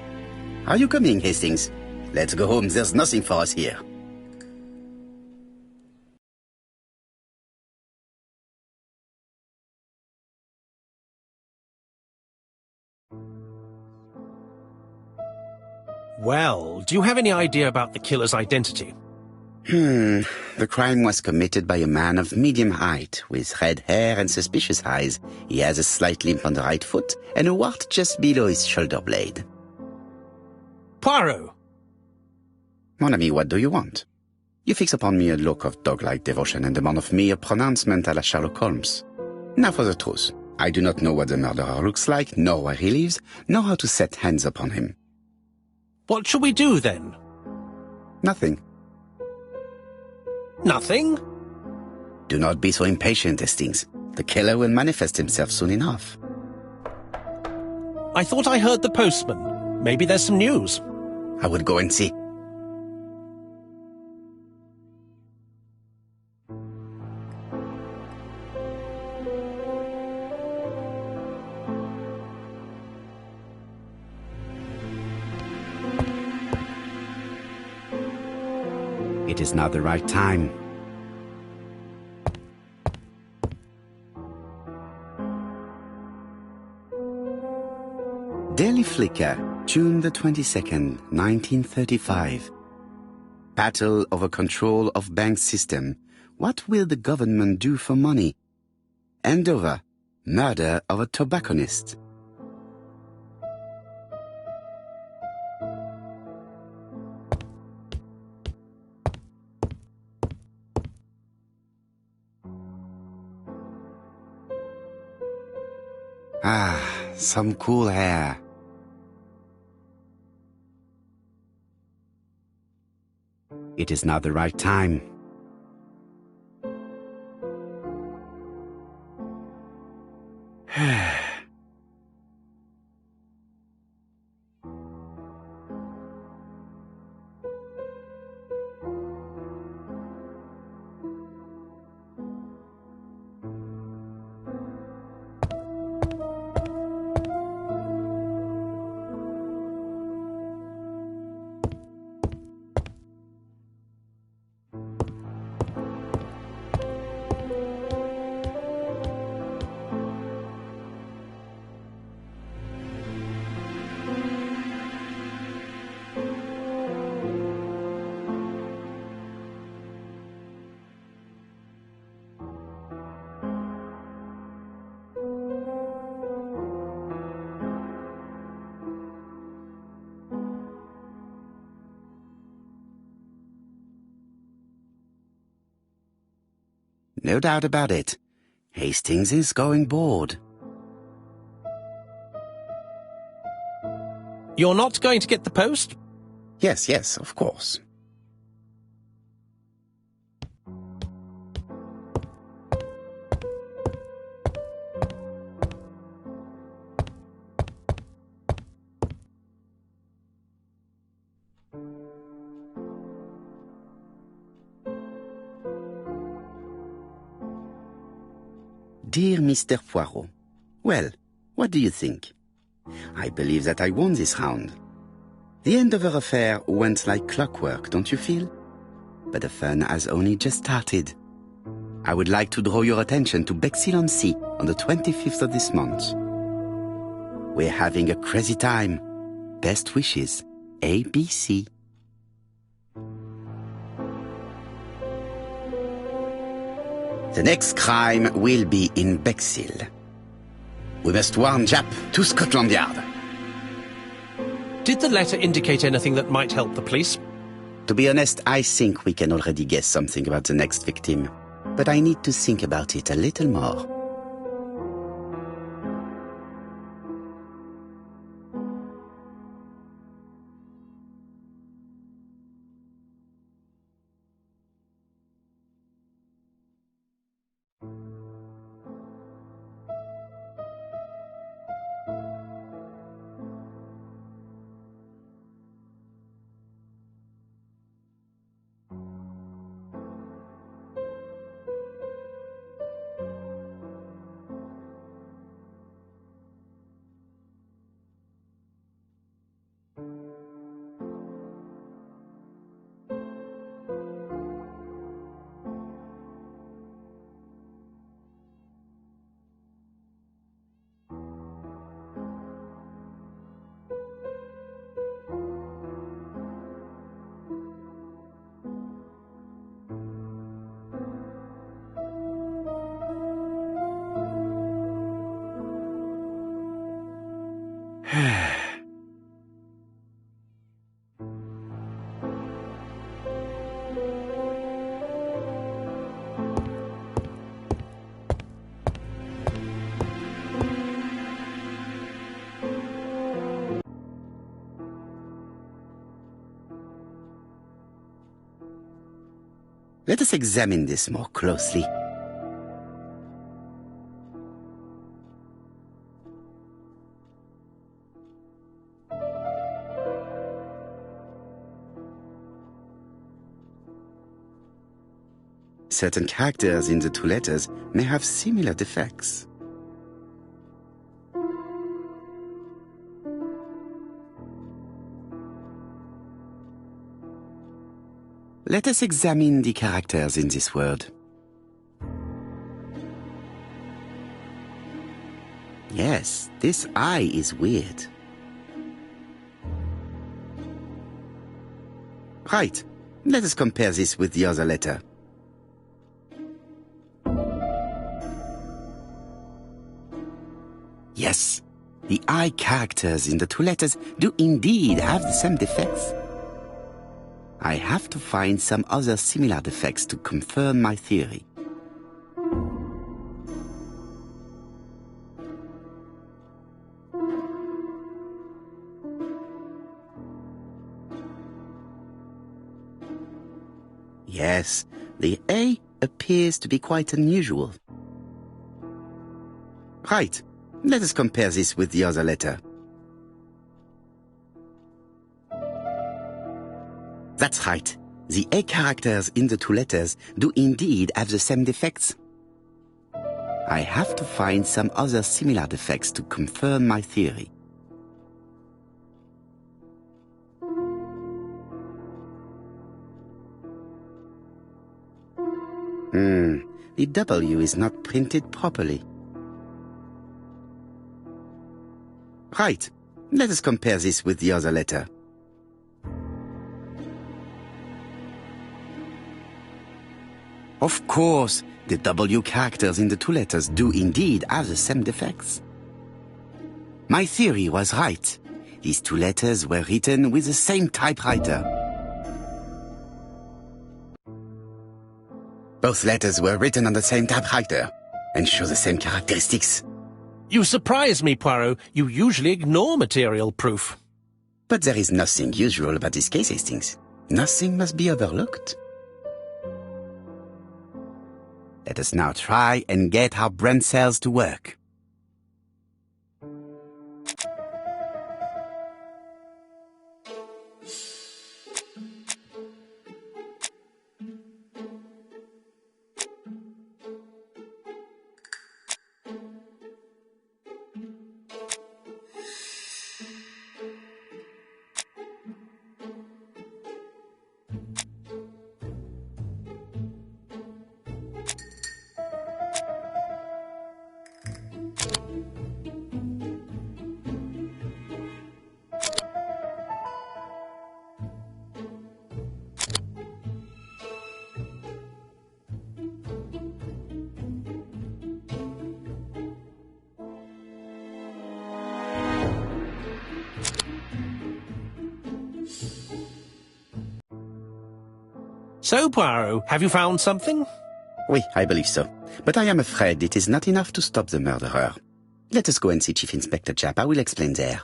Are you coming, Hastings? Let's go home. There's nothing for us here. Well, do you have any idea about the killer's identity? The crime was committed by a man of medium height, with red hair and suspicious eyes. He has a slight limp on the right foot and a wart just below his shoulder blade. Poirot! Mon ami, what do you want? You fix upon me a look of dog-like devotion and demand of me a pronouncement à la Sherlock Holmes. Now for the truth. I do not know what the murderer looks like, nor where he lives, nor how to set hands upon him. What shall we do, then? Nothing. Nothing? Do not be so impatient, Hastings. The killer will manifest himself soon enough. I thought I heard the postman. Maybe there's some news. I will go and see. It is not the right time. Daily Flicker, June the 22nd, 1935. Battle over control of bank system. What will the government do for money? Andover, murder of a tobacconist. Ah, some cool air. It is not the right time. No doubt about it. Hastings is going bored. You're not going to get the post? Yes, of course. Dear Mr. Poirot, well, what do you think? I believe that I won this round. The end of our affair went like clockwork, don't you feel? But the fun has only just started. I would like to draw your attention to Bexhill-on-Sea on the 25th of this month. We're having a crazy time. Best wishes, ABC. The next crime will be in Bexhill. We must warn Japp to Scotland Yard. Did the letter indicate anything that might help the police? To be honest, I think we can already guess something about the next victim. But I need to think about it a little more. Let us examine this more closely. Certain characters in the two letters may have similar defects. Let us examine the characters in this word. Yes, this I is weird. Right, let us compare this with the other letter. Yes, the I characters in the two letters do indeed have the same defects. I have to find some other similar defects to confirm my theory. Yes, the A appears to be quite unusual. Right, let us compare this with the other letter. That's right. The A characters in the two letters do indeed have the same defects. I have to find some other similar defects to confirm my theory. The W is not printed properly. Right. Let us compare this with the other letter. Of course, the W characters in the two letters do indeed have the same defects. My theory was right. These two letters were written with the same typewriter. Both letters were written on the same typewriter and show the same characteristics. You surprise me, Poirot. You usually ignore material proof. But there is nothing usual about this case, Hastings. Nothing must be overlooked. Let us now try and get our brain cells to work. So, Poirot, have you found something? Oui, I believe so. But I am afraid it is not enough to stop the murderer. Let us go and see Chief Inspector Japp. I will explain there.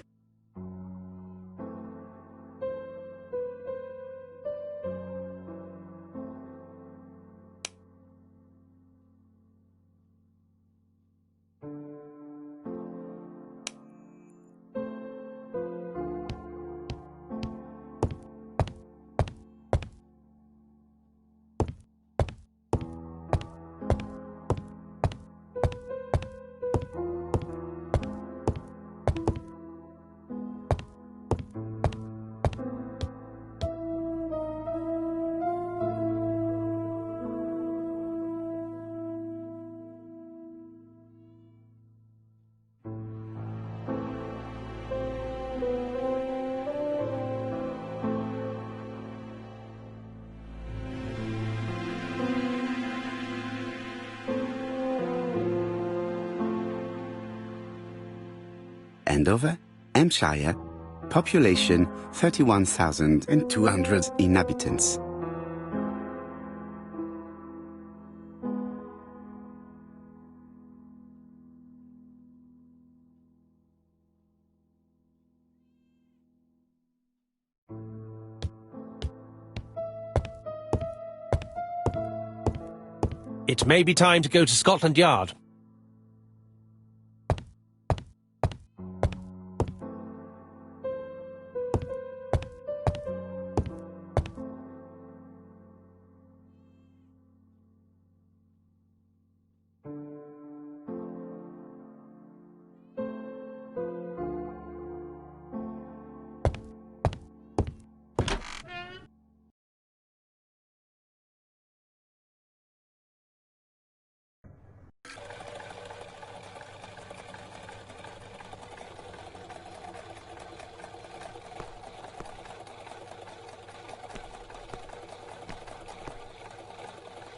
Andover, Hampshire, population 31,200 inhabitants. It may be time to go to Scotland Yard.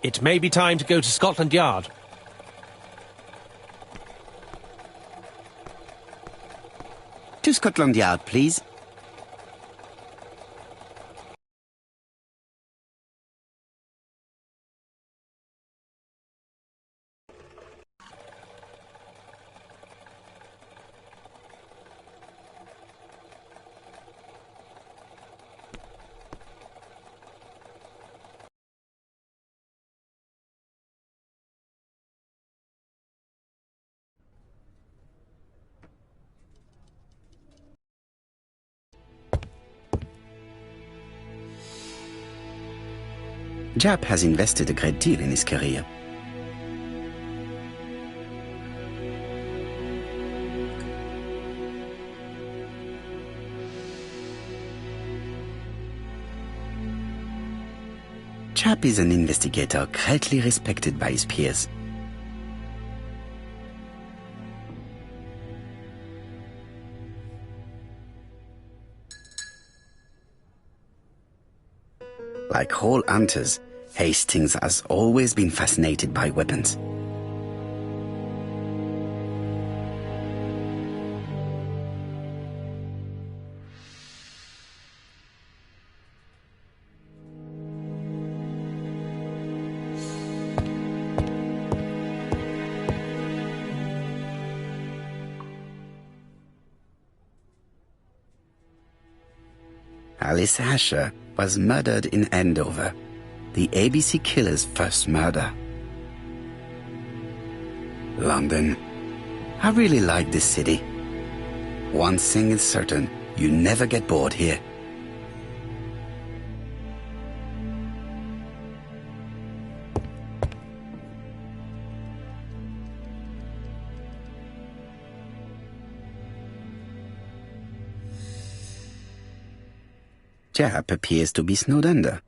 It may be time to go to Scotland Yard. To Scotland Yard, please. Japp has invested a great deal in his career. Japp is an investigator greatly respected by his peers. Like all hunters, Hastings has always been fascinated by weapons. Alice Asher was murdered in Andover, the ABC killer's first murder. London. I really like this city. One thing is certain, you never get bored here. Japp appears to be snowed under.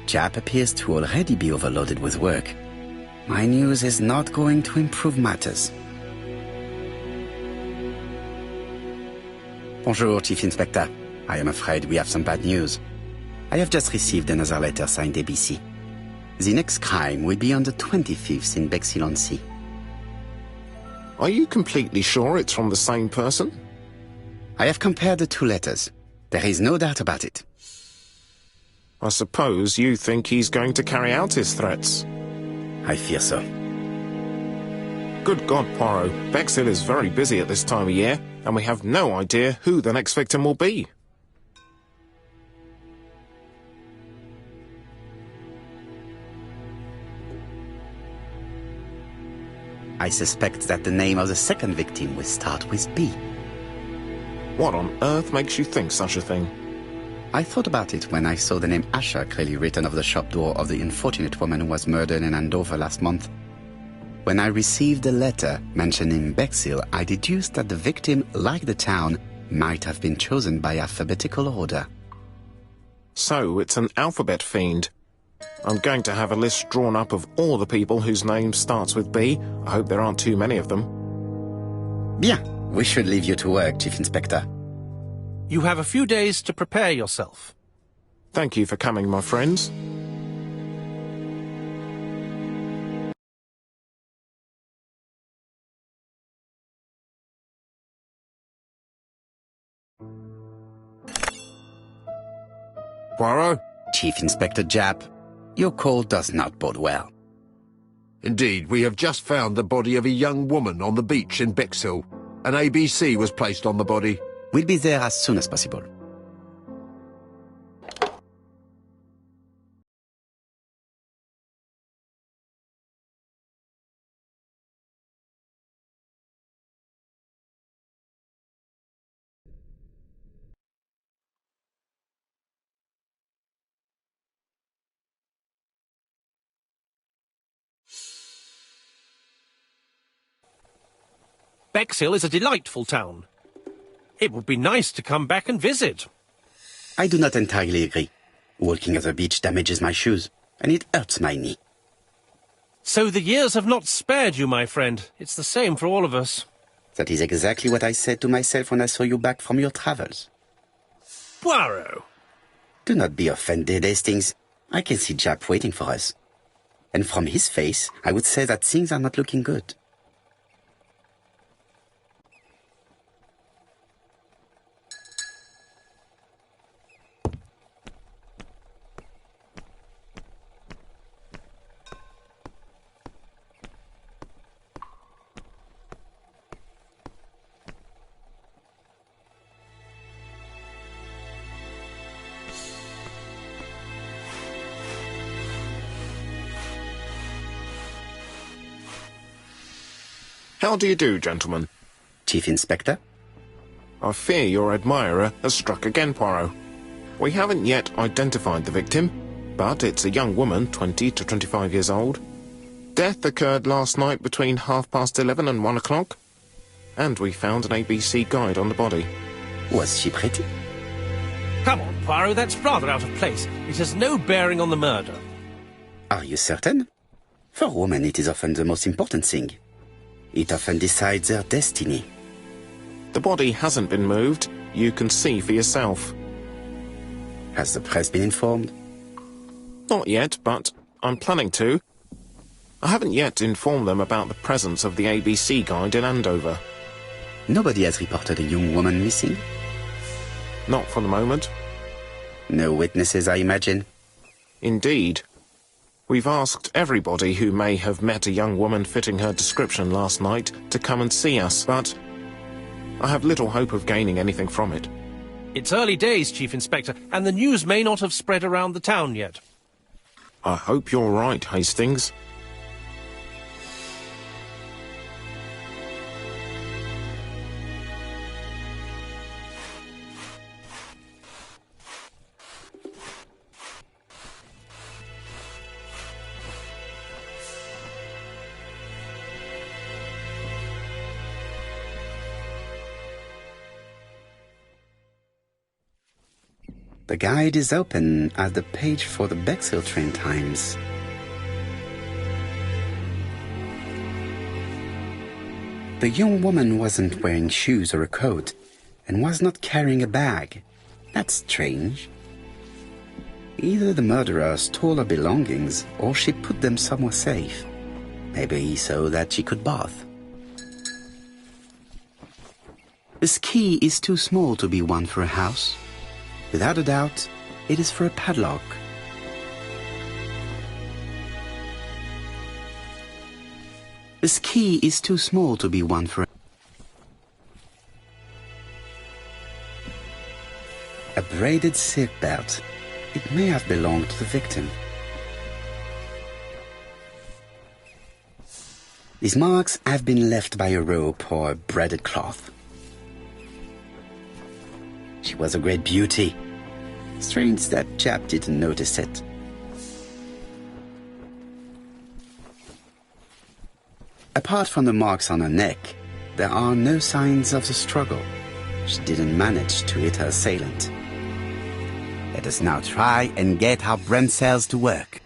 Japp appears to already be overloaded with work. My news is not going to improve matters. Bonjour, Chief Inspector. I am afraid we have some bad news. I have just received another letter signed ABC. The next crime will be on the 25th in Bexhill-on-Sea. Are you completely sure it's from the same person? I have compared the two letters. There is no doubt about it. I suppose you think he's going to carry out his threats. I fear so. Good God, Poirot. Bexhill is very busy at this time of year, and we have no idea who the next victim will be. I suspect that the name of the second victim will start with B. What on earth makes you think such a thing? I thought about it when I saw the name Asher clearly written over the shop door of the unfortunate woman who was murdered in Andover last month. When I received the letter mentioning Bexhill, I deduced that the victim, like the town, might have been chosen by alphabetical order. So it's an alphabet fiend. I'm going to have a list drawn up of all the people whose name starts with B. I hope there aren't too many of them. Bien. We should leave you to work, Chief Inspector. You have a few days to prepare yourself. Thank you for coming, my friends. Poirot? Chief Inspector Japp, your call does not bode well. Indeed, we have just found the body of a young woman on the beach in Bexhill. An ABC was placed on the body. We'll be there as soon as possible. Bexhill is a delightful town. It would be nice to come back and visit. I do not entirely agree. Walking at the beach damages my shoes, and it hurts my knee. So the years have not spared you, my friend. It's the same for all of us. That is exactly what I said to myself when I saw you back from your travels. Poirot! Do not be offended, Hastings. I can see Japp waiting for us. And from his face, I would say that things are not looking good. How do you do, gentlemen? Chief Inspector? I fear your admirer has struck again, Poirot. We haven't yet identified the victim, but it's a young woman, 20 to 25 years old. Death occurred last night between 11:30 and 1 o'clock, and we found an ABC guide on the body. Was she pretty? Come on, Poirot, that's rather out of place. It has no bearing on the murder. Are you certain? For women, it is often the most important thing. It often decides their destiny. The body hasn't been moved. You can see for yourself. Has the press been informed? Not yet, but I'm planning to. I haven't yet informed them about the presence of the ABC guide in Andover. Nobody has reported a young woman missing? Not for the moment. No witnesses, I imagine? Indeed. We've asked everybody who may have met a young woman fitting her description last night to come and see us, but I have little hope of gaining anything from it. It's early days, Chief Inspector, and the news may not have spread around the town yet. I hope you're right, Hastings. The guide is open at the page for the Bexhill train times. The young woman wasn't wearing shoes or a coat, and was not carrying a bag. That's strange. Either the murderer stole her belongings or she put them somewhere safe. Maybe so that she could bath. This key is too small to be one for a house. Without a doubt, it is for a padlock. This key is too small to be one for a braided silk belt. It may have belonged to the victim. These marks have been left by a rope or a braided cloth. She was a great beauty. Strange that chap didn't notice it. Apart from the marks on her neck, there are no signs of the struggle. She didn't manage to hit her assailant. Let us now try and get our brain cells to work.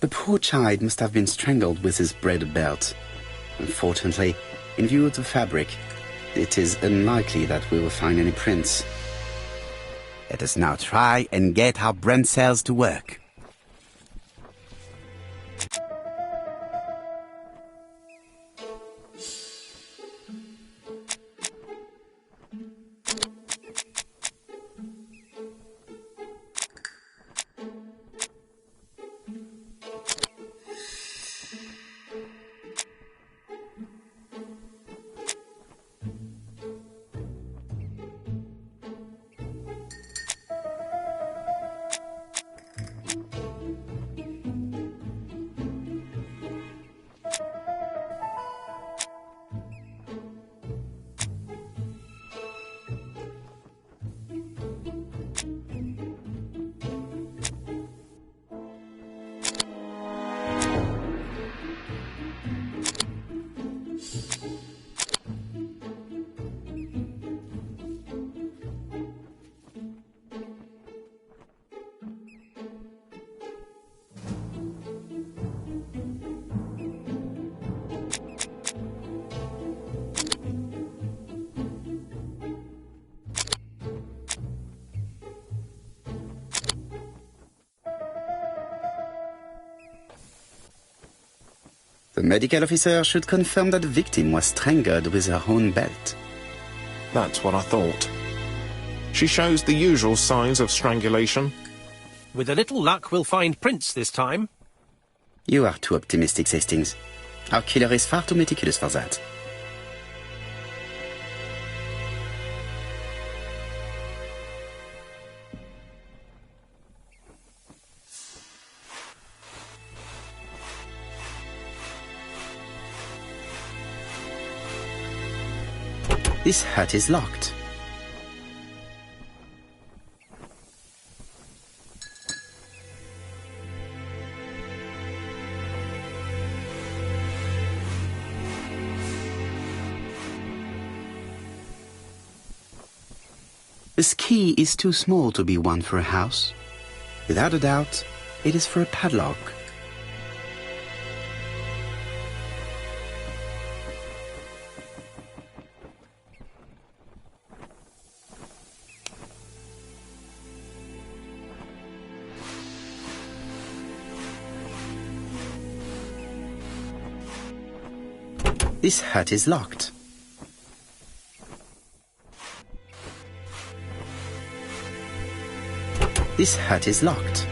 The poor child must have been strangled with his braided belt. Unfortunately, in view of the fabric, it is unlikely that we will find any prints. Let us now try and get our brain cells to work. The medical officer should confirm that the victim was strangled with her own belt. That's what I thought. She shows the usual signs of strangulation. With a little luck, we'll find prints this time. You are too optimistic, Hastings. Our killer is far too meticulous for that. This hut is locked. This key is too small to be one for a house. Without a doubt, it is for a padlock. This hut is locked. This hut is locked.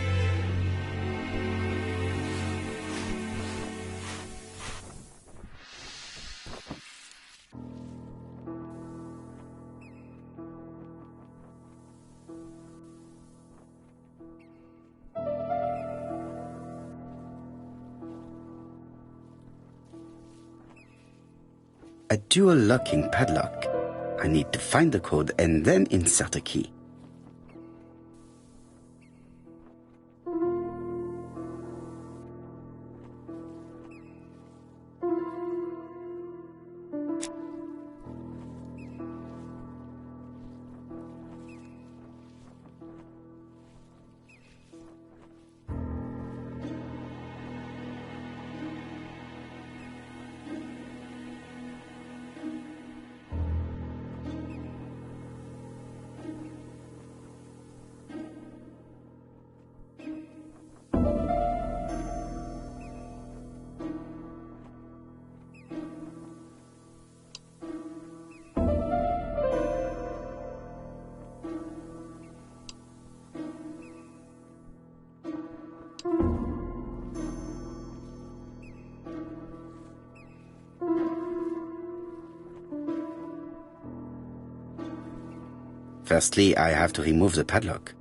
A dual locking padlock. I need to find the code and then insert a key. Firstly, I have to remove the padlock.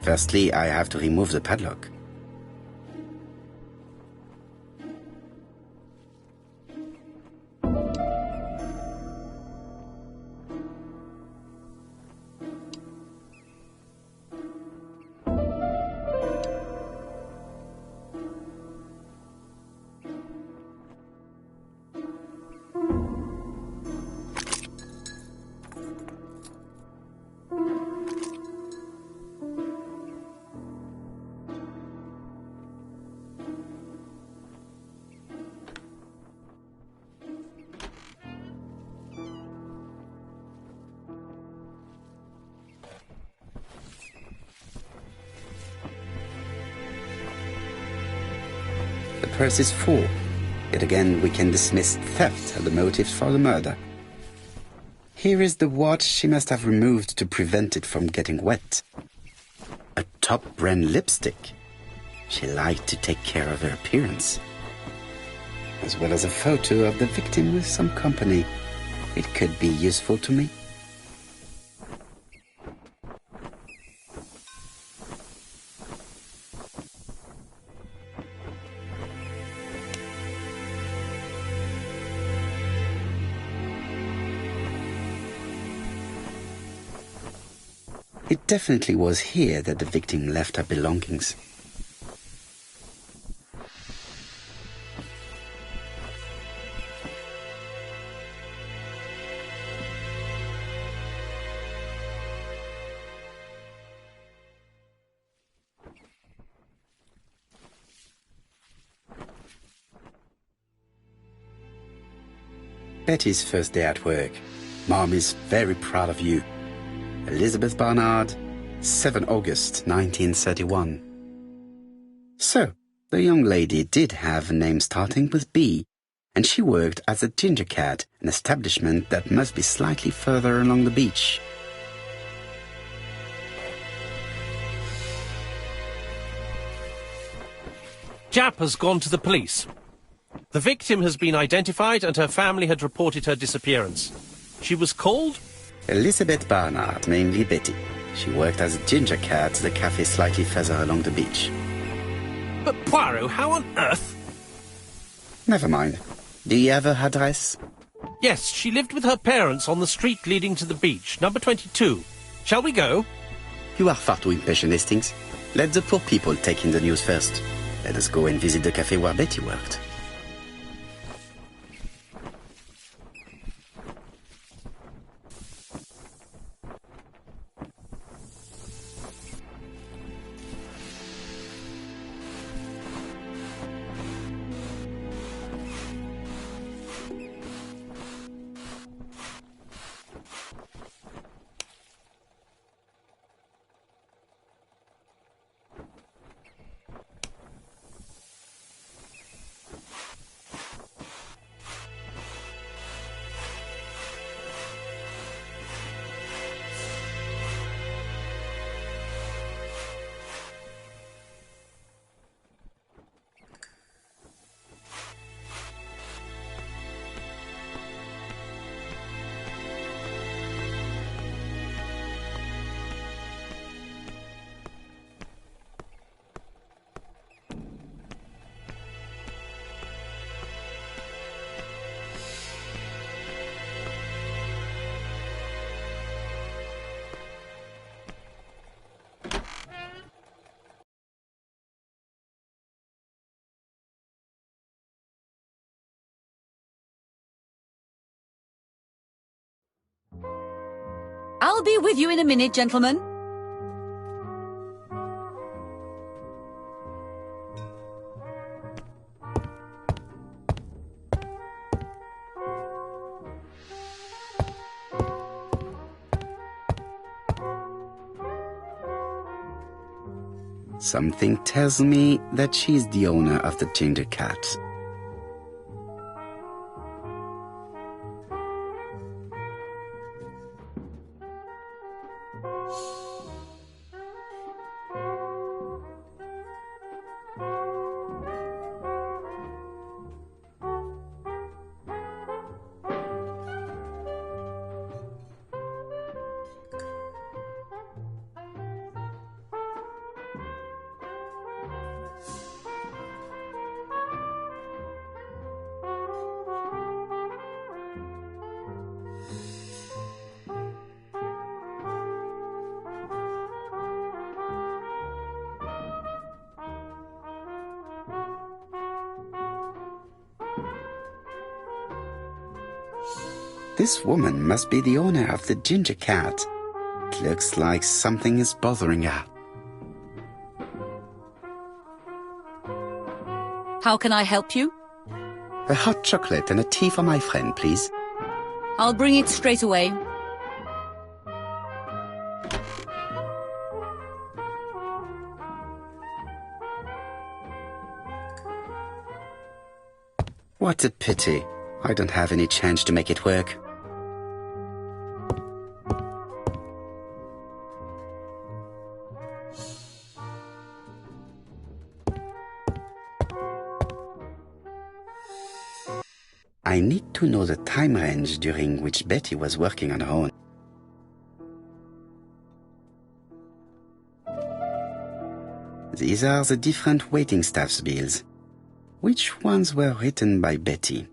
Firstly, I have to remove the padlock. The purse is full. Yet again, we can dismiss theft as the motive for the murder. Here is the watch she must have removed to prevent it from getting wet. A top-brand lipstick. She liked to take care of her appearance. As well as a photo of the victim with some company. It could be useful to me. It definitely was here that the victim left her belongings. Betty's first day at work. Mom is very proud of you. Elizabeth Barnard, 7 August 1931. So, the young lady did have a name starting with B, and she worked as a Ginger Cat, an establishment that must be slightly further along the beach. Jap has gone to the police. The victim has been identified and her family had reported her disappearance. She was called Elizabeth Barnard, mainly Betty. She worked as a Ginger Cat at the cafe slightly further along the beach. But Poirot, how on earth? Never mind. Do you have her address? Yes, she lived with her parents on the street leading to the beach, number 22. Shall we go? You are far too impatient, Hastings. Let the poor people take in the news first. Let us go and visit the cafe where Betty worked. I'll be with you in a minute, gentlemen. Something tells me that she's the owner of the ginger cat. This woman must be the owner of the ginger cat. It looks like something is bothering her. How can I help you? A hot chocolate and a tea for my friend, please. I'll bring it straight away. What a pity. I don't have any change to make it work. I need to know the time range during which Betty was working on her own. These are the different waiting staff's bills. Which ones were written by Betty?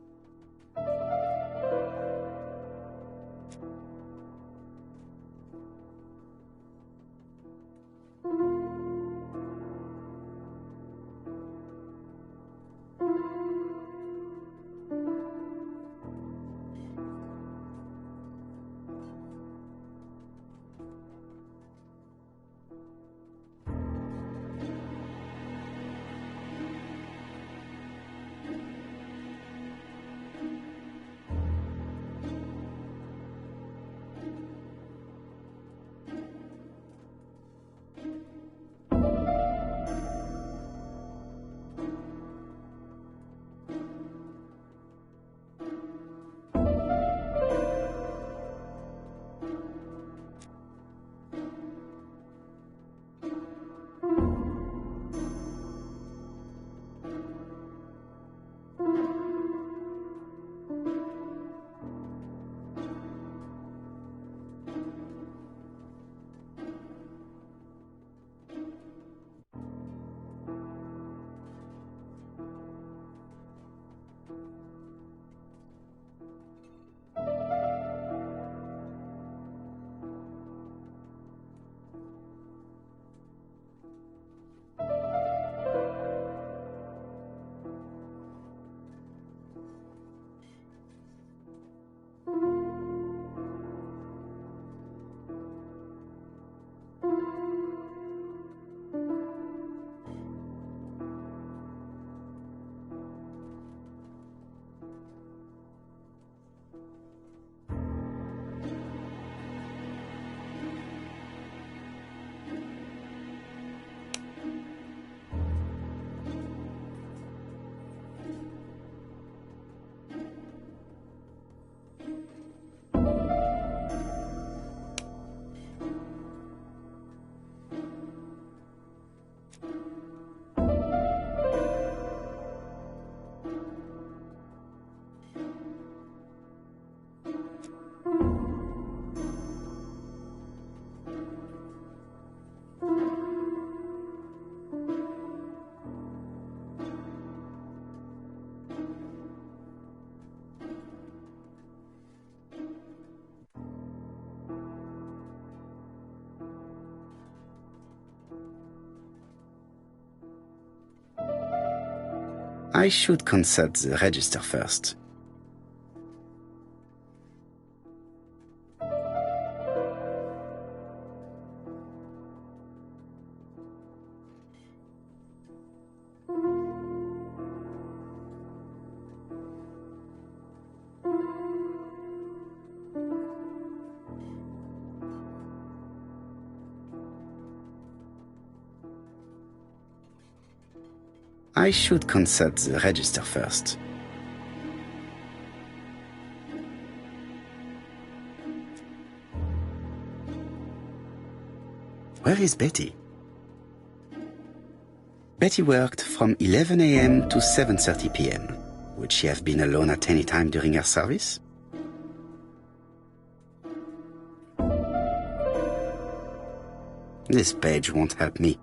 I should consult the register first. I should consult the register first. Where is Betty? Betty worked from 11 a.m. to 7:30 p.m. Would she have been alone at any time during her service? This page won't help me.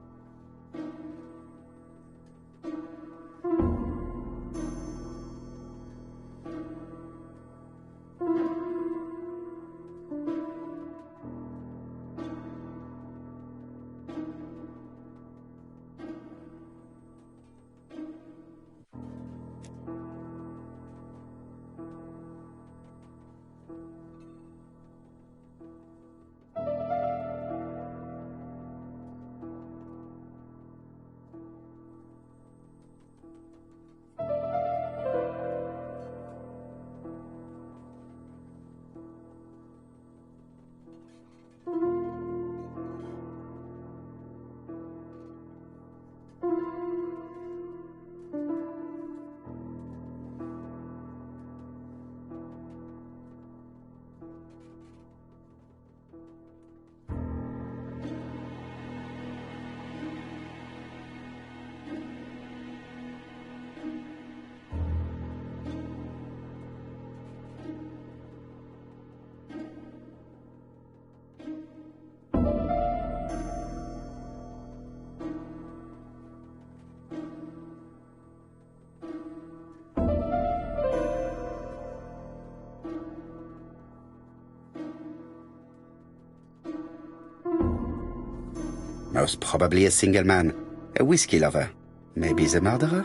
Most probably a single man, a whiskey lover. Maybe the murderer?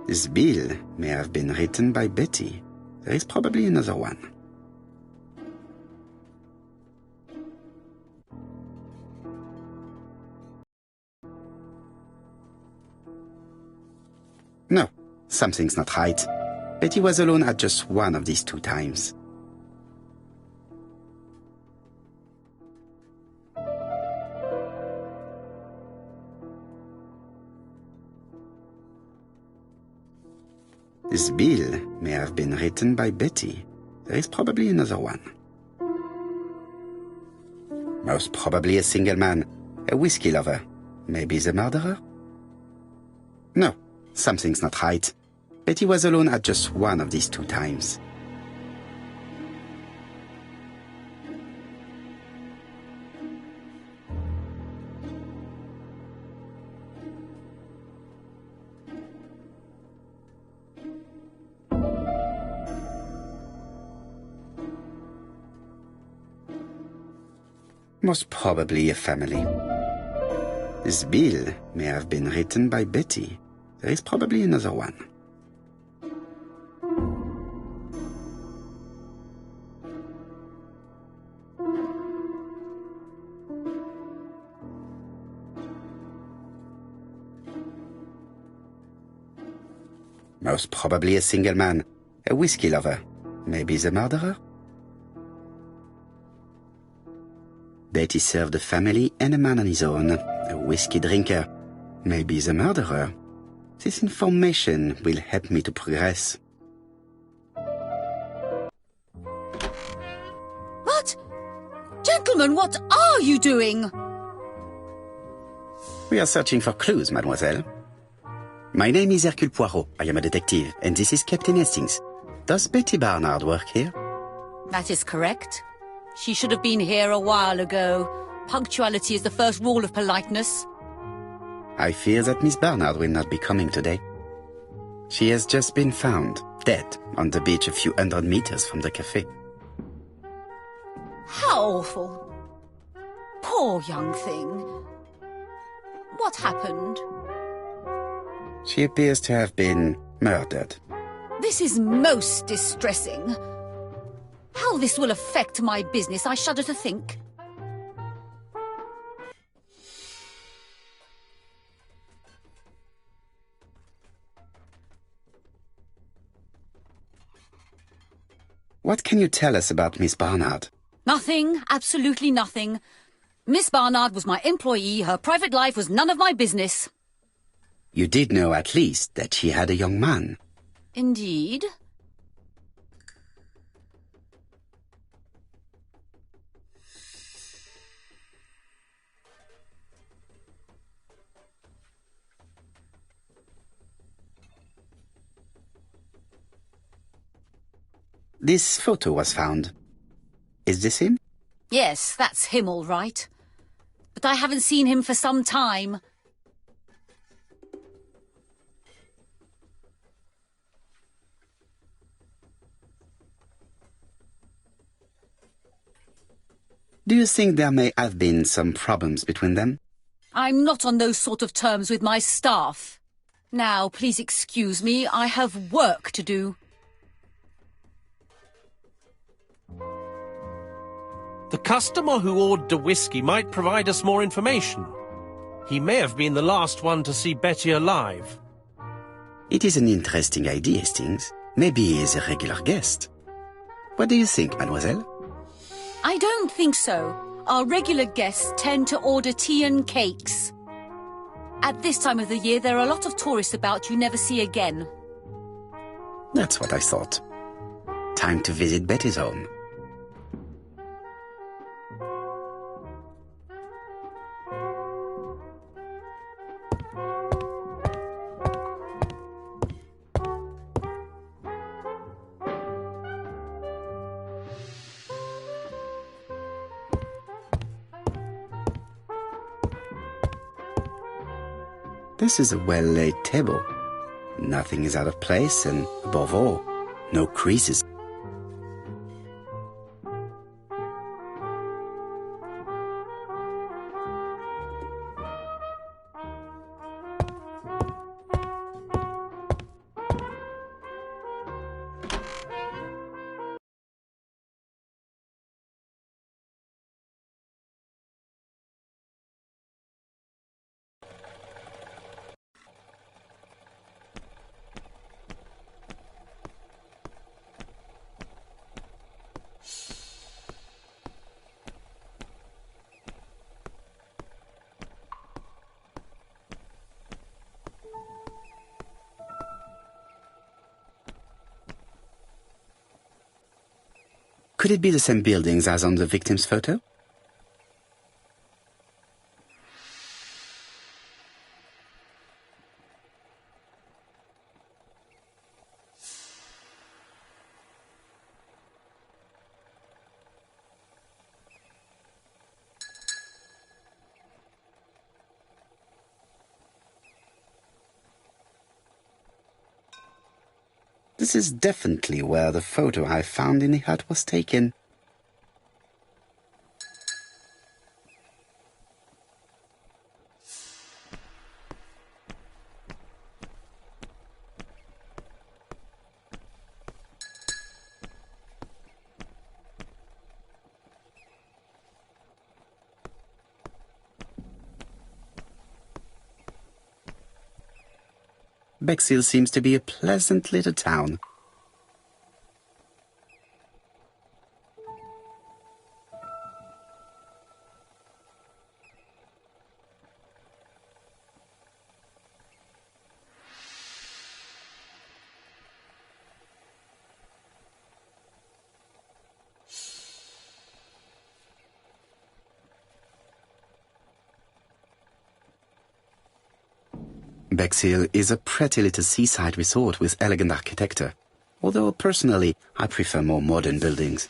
This bill may have been written by Betty. There is probably another one. No, something's not right. Betty was alone at just one of these 2 times. This bill may have been written by Betty. There is probably another one. Most probably a single man, a whiskey lover. Maybe the murderer? No, something's not right. Betty was alone at just one of these 2 times. Most probably a family. This bill may have been written by Betty. There is probably another one. Most probably a single man, a whiskey lover. Maybe the murderer? Betty served a family and a man on his own, a whiskey drinker. Maybe the murderer. This information will help me to progress. What? Gentlemen, what are you doing? We are searching for clues, mademoiselle. My name is Hercule Poirot. I am a detective, and this is Captain Hastings. Does Betty Barnard work here? That is correct. She should have been here a while ago. Punctuality is the first rule of politeness. I fear that Miss Barnard will not be coming today. She has just been found, dead, on the beach a few hundred meters from the cafe. How awful. Poor young thing. What happened? She appears to have been murdered. This is most distressing. How this will affect my business, I shudder to think. What can you tell us about Miss Barnard? Nothing, absolutely nothing. Miss Barnard was my employee. Her private life was none of my business. You did know at least that she had a young man. Indeed. This photo was found. Is this him? Yes, that's him all right. But I haven't seen him for some time. Do you think there may have been some problems between them? I'm not on those sort of terms with my staff. Now, please excuse me, I have work to do. The customer who ordered the whiskey might provide us more information. He may have been the last one to see Betty alive. It is an interesting idea, Hastings. Maybe he is a regular guest. What do you think, mademoiselle? I don't think so. Our regular guests tend to order tea and cakes. At this time of the year, there are a lot of tourists about you never see again. That's what I thought. Time to visit Betty's home. This is a well-laid table. Nothing is out of place and, above all, no creases. Could it be the same buildings as on the victim's photo? This is definitely where the photo I found in the hut was taken. Bexhill seems to be a pleasant little town. Bexhill is a pretty little seaside resort with elegant architecture, although personally I prefer more modern buildings.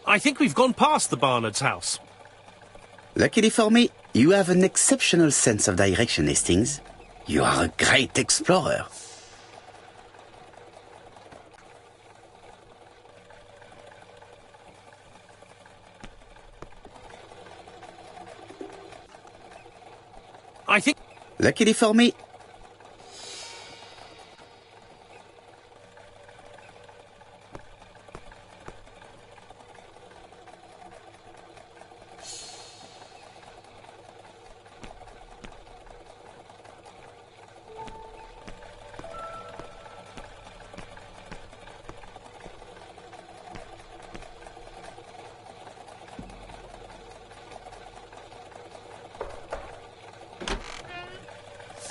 I think we've gone past the Barnard's house. Luckily for me, you have an exceptional sense of direction, Hastings. You are a great explorer. I think... Luckily for me,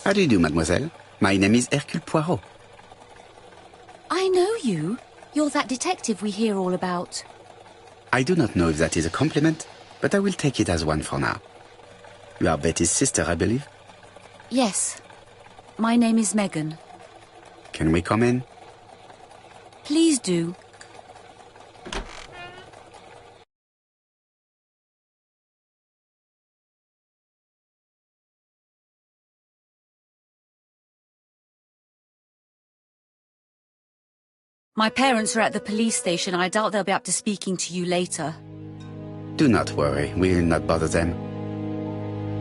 how do you do, mademoiselle? My name is Hercule Poirot. I know you. You're that detective we hear all about. I do not know if that is a compliment, but I will take it as one for now. You are Betty's sister, I believe? Yes. My name is Megan. Can we come in? Please do. My parents are at the police station. I doubt they'll be up to speaking to you later. Do not worry, we will not bother them.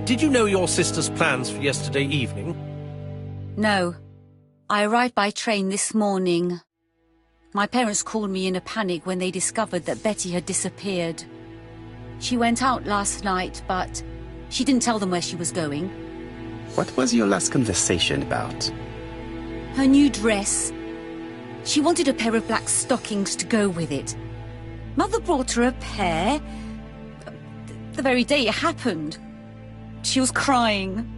Did you know your sister's plans for yesterday evening? No. I arrived by train this morning. My parents called me in a panic when they discovered that Betty had disappeared. She went out last night, but she didn't tell them where she was going. What was your last conversation about? Her new dress. She wanted a pair of black stockings to go with it. Mother brought her a pair. The very day it happened. She was crying.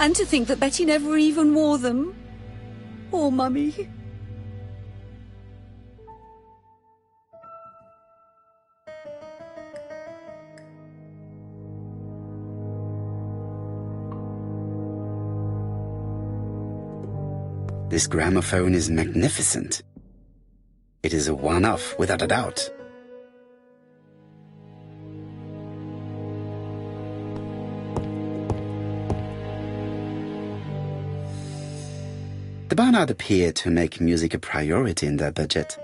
And to think that Betty never even wore them. Poor Mummy. This gramophone is magnificent. It is a one-off, without a doubt. The Barnard appeared to make music a priority in their budget.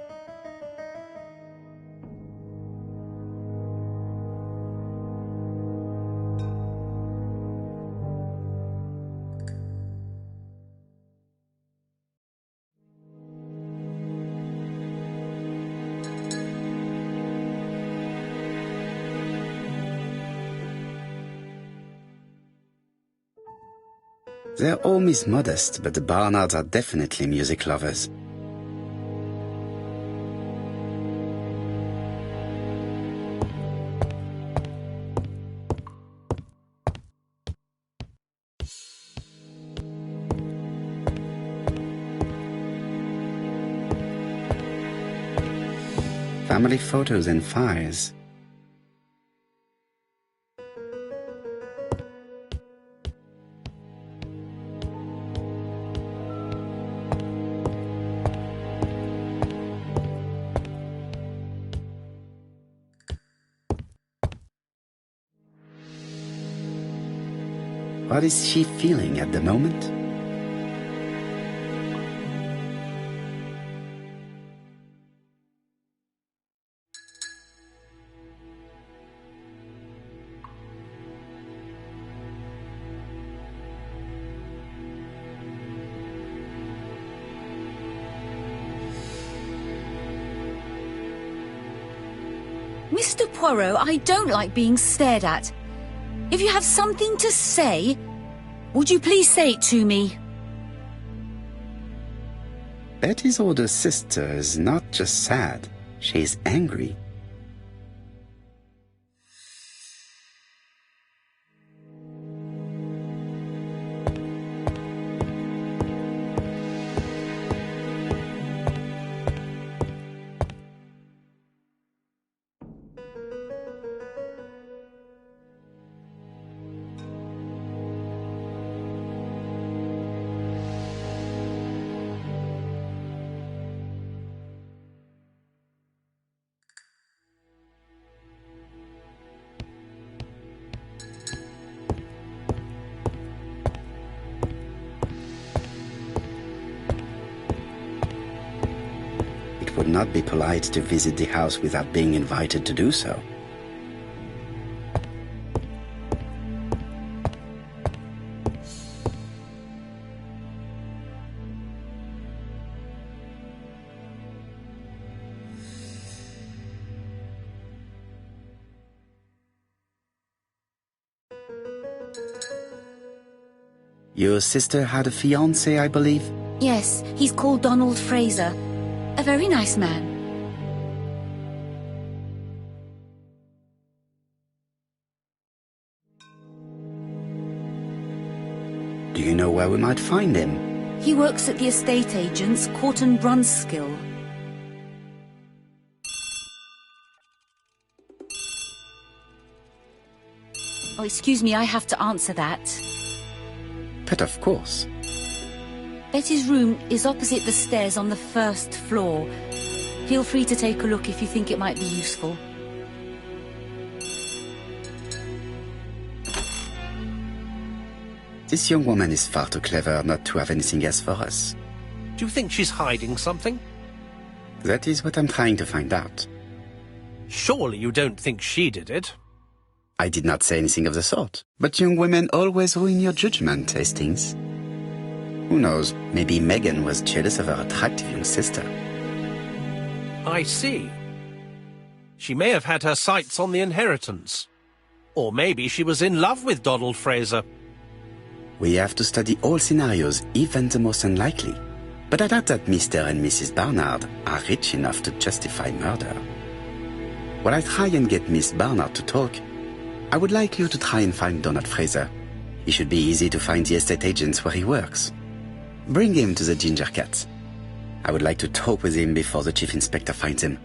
Their home is modest, but the Barnards are definitely music lovers. Family photos and fires. What is she feeling at the moment? Mr. Poirot, I don't like being stared at. If you have something to say, would you please say it to me? Betty's older sister is not just sad, she's angry. not be polite to visit the house without being invited to do so. Your sister had a fiancé, I believe? Yes, he's called Donald Fraser. A very nice man. Do you know where we might find him? He works at the estate agent's, Corton Brunskill. Oh, excuse me, I have to answer that. But of course. Betty's room is opposite the stairs on the first floor. Feel free to take a look if you think it might be useful. This young woman is far too clever not to have anything else for us. Do you think she's hiding something? That is what I'm trying to find out. Surely you don't think she did it? I did not say anything of the sort. But young women always ruin your judgment, Hastings. Who knows, maybe Megan was jealous of her attractive young sister. I see. She may have had her sights on the inheritance. Or maybe she was in love with Donald Fraser. We have to study all scenarios, even the most unlikely. But I doubt that Mr. and Mrs. Barnard are rich enough to justify murder. While I try and get Miss Barnard to talk, I would like you to try and find Donald Fraser. It should be easy to find the estate agents where he works. Bring him to the Ginger Cat. I would like to talk with him before the Chief Inspector finds him.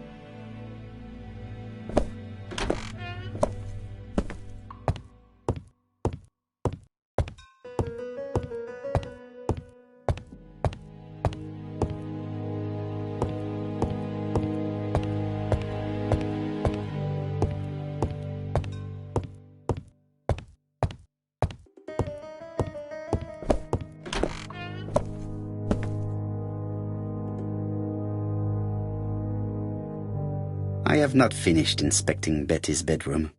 I have not finished inspecting Betty's bedroom.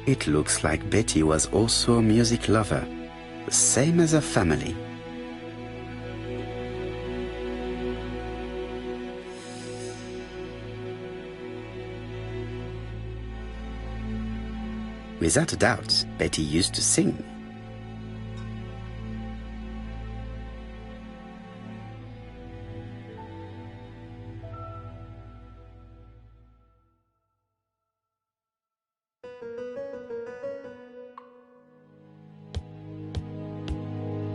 It looks like Betty was also a music lover, the same as her family. Without a doubt, Betty used to sing.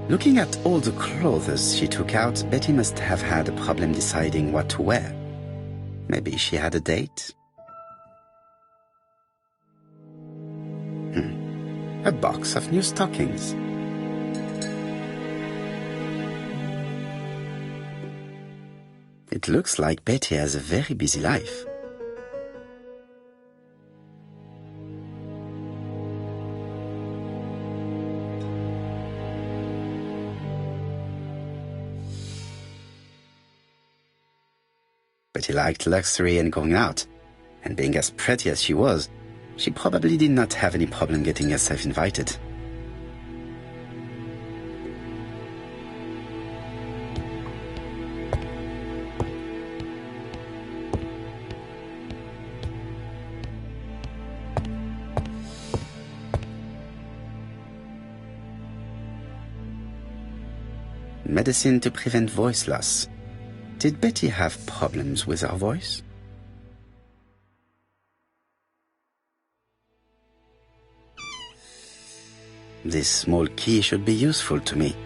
Looking at all the clothes she took out, Betty must have had a problem deciding what to wear. Maybe she had a date? A box of new stockings. It looks like Betty has a very busy life. Betty liked luxury and going out, and being as pretty as she was, she probably did not have any problem getting herself invited. Medicine to prevent voice loss. Did Betty have problems with her voice? This small key should be useful to me.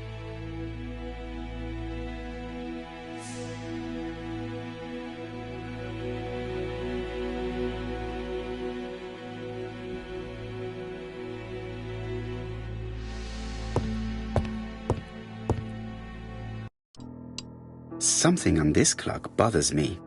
Something on this clock bothers me.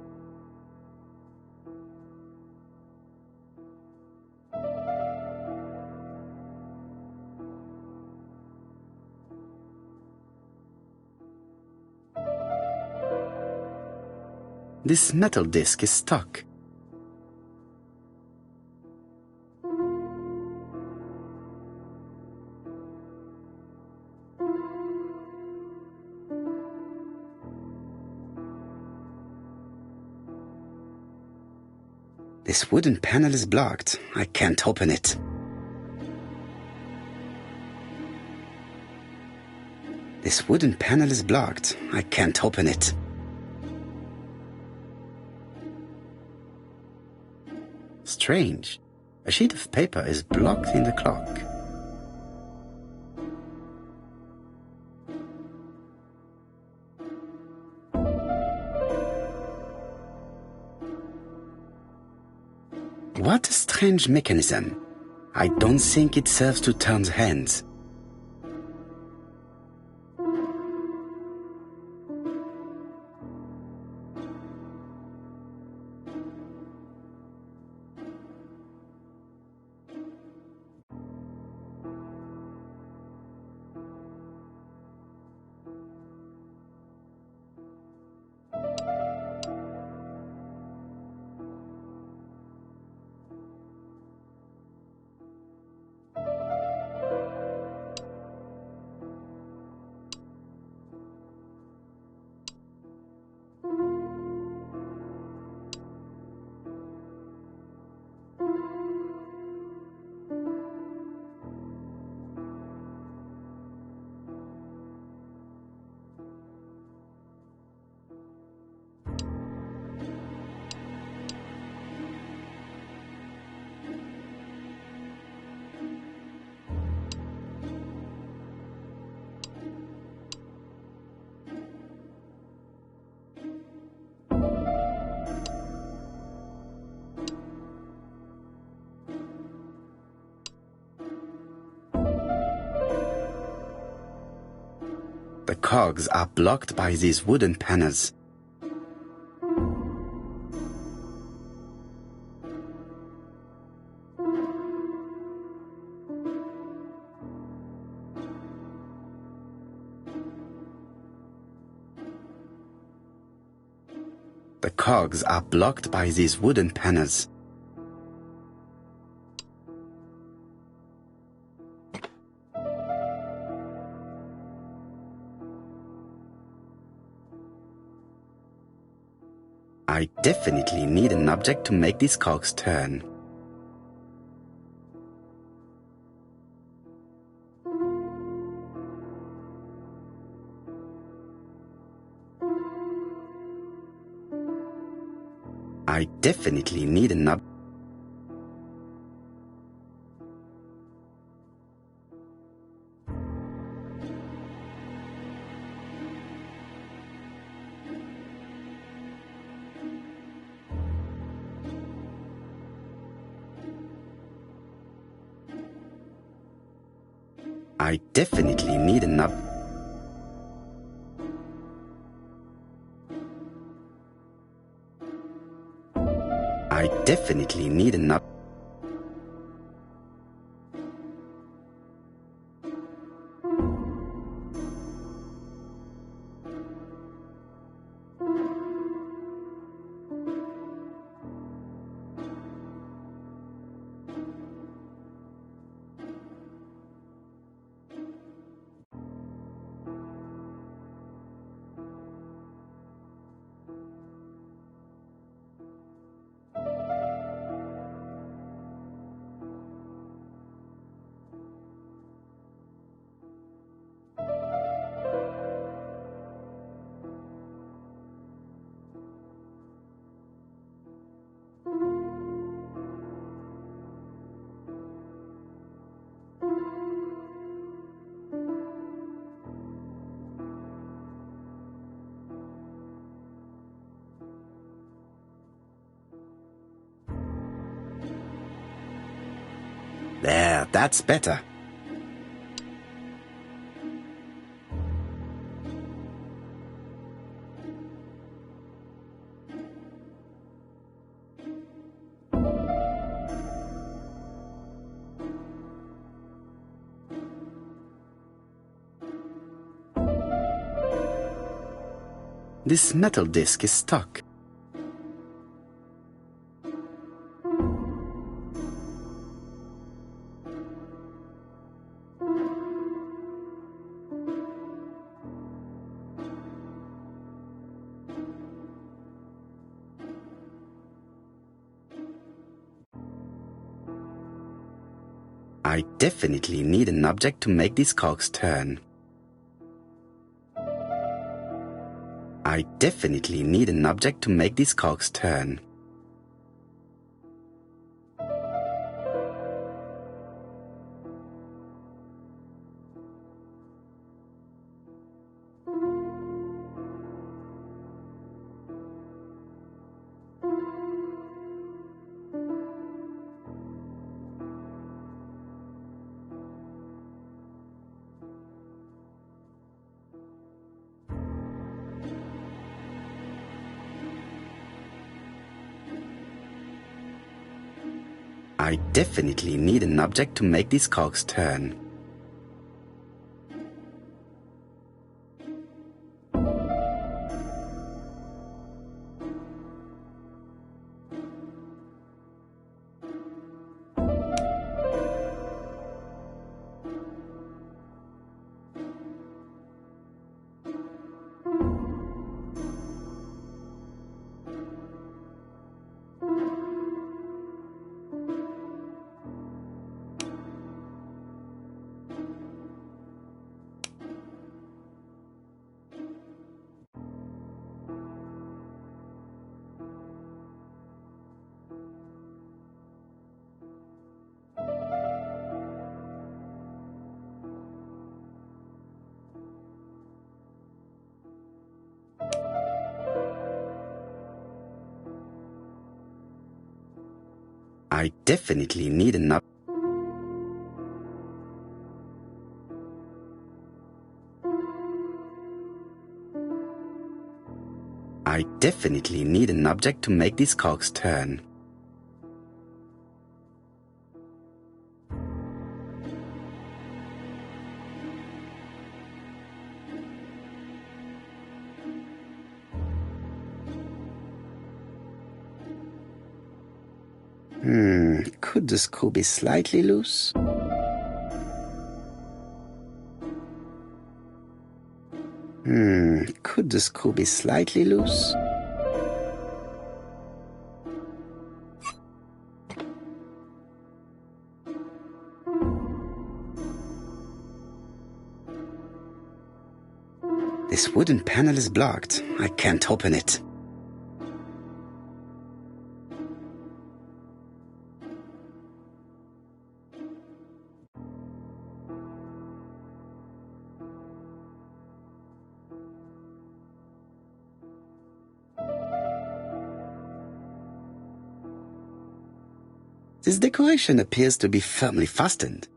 This metal disc is stuck. This wooden panel is blocked. I can't open it. This wooden panel is blocked. I can't open it. Strange. A sheet of paper is blocked in the clock. What a strange mechanism. I don't think it serves to turn the hands. The cogs are blocked by these wooden panels. The cogs are blocked by these wooden panels. I definitely need an object to make these cogs turn. I definitely need an object. I definitely need an object. I definitely need an object. There, that's better. This metal disc is stuck. I definitely need an object to make these cogs turn. I definitely need an object to make these cogs turn. I definitely need an object to make these cogs turn. I definitely need an object. I definitely need an object to make these cogs turn. Could the screw be slightly loose? Could the screw be slightly loose? This wooden panel is blocked. I can't open it. This decoration appears to be firmly fastened.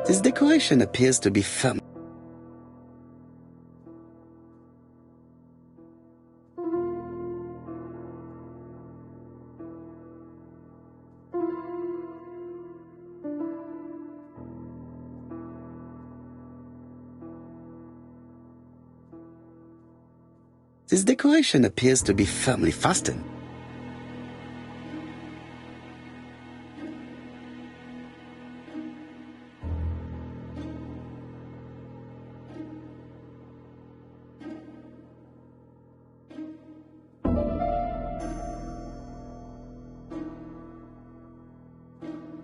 This decoration appears to be firm. This decoration appears to be firmly fastened.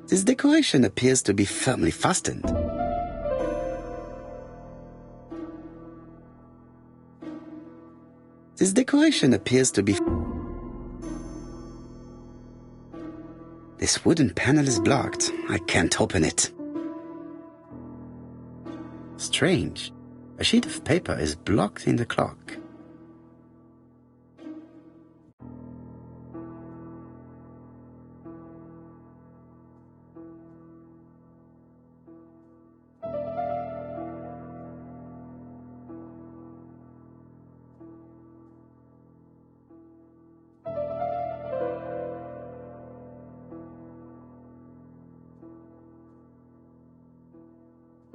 This decoration appears to be firmly fastened. This decoration appears to be... This wooden panel is blocked. I can't open it. Strange. A sheet of paper is blocked in the clock.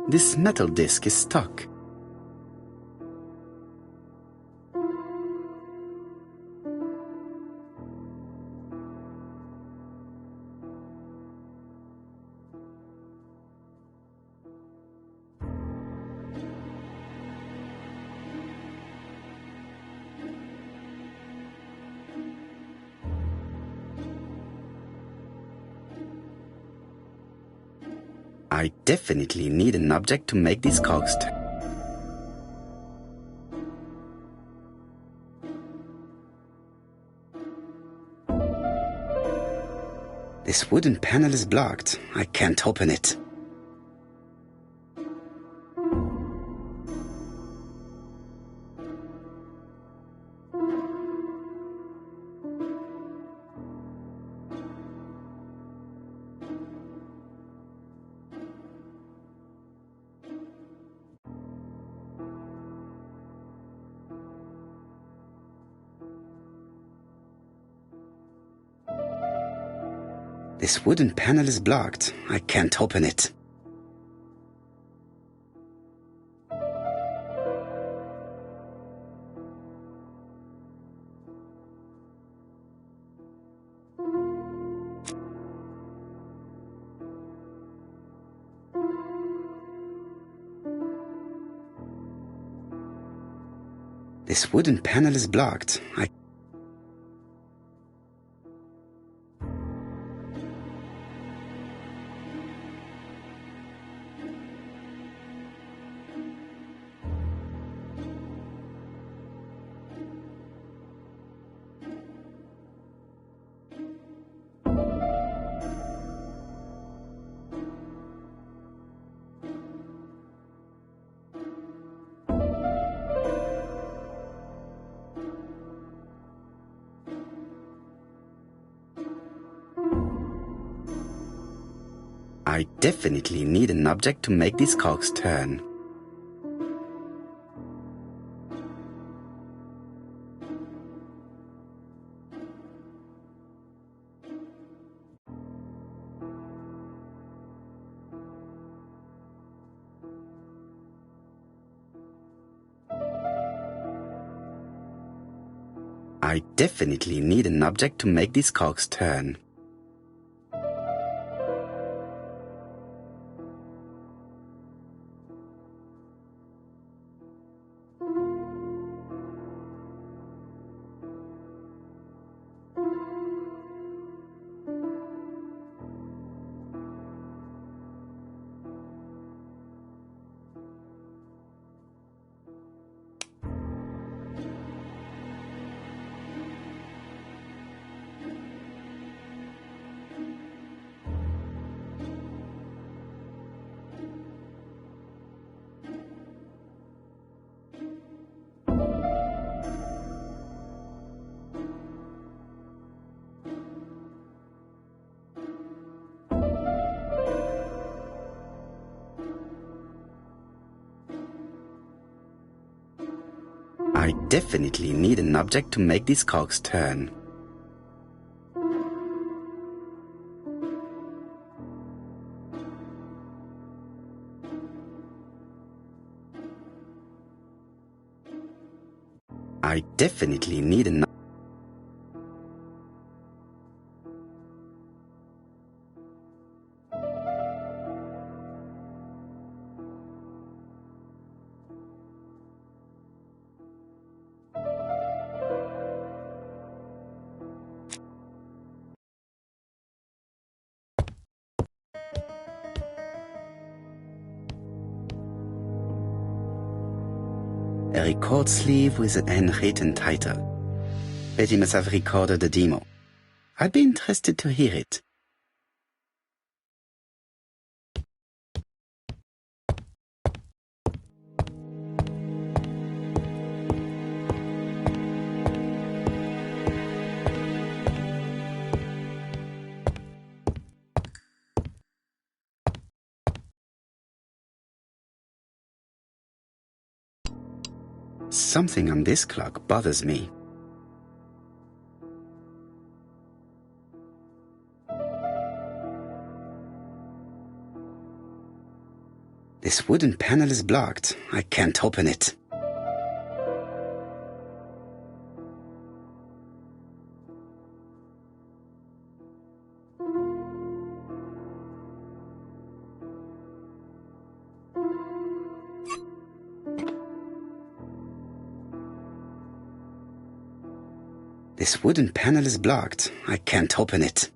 This metal disc is stuck. I definitely need an object to make these cogs turn. This wooden panel is blocked. I can't open it. This wooden panel is blocked. I can't open it. This wooden panel is blocked. I definitely need an object to make these cogs turn. I definitely need an object to make these cogs turn. I definitely need an object to make these cogs turn. I definitely need an a record sleeve with a handwritten title. Betty must have recorded the demo. I'd be interested to hear it. Something on this clock bothers me. This wooden panel is blocked. I can't open it. This wooden panel is blocked. I can't open it.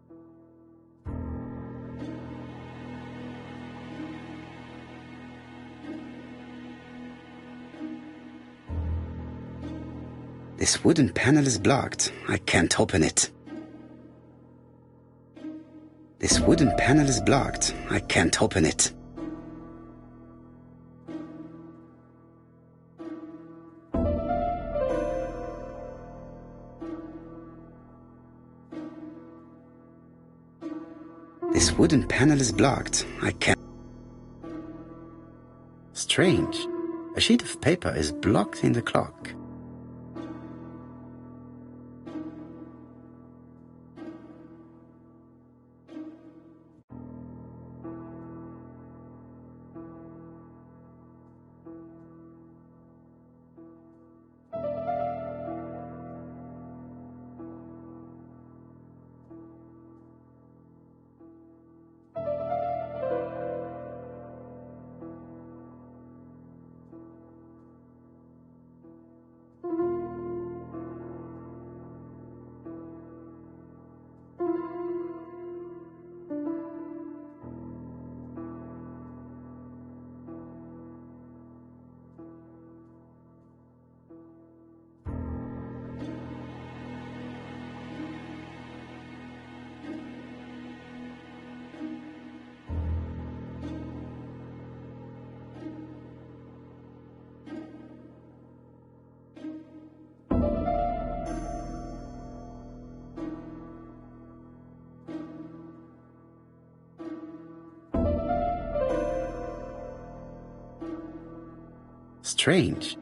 This wooden panel is blocked. I can't open it. This wooden panel is blocked. I can't open it. This wooden panel is blocked. I can't... Strange. A sheet of paper is blocked in the clock. Strange.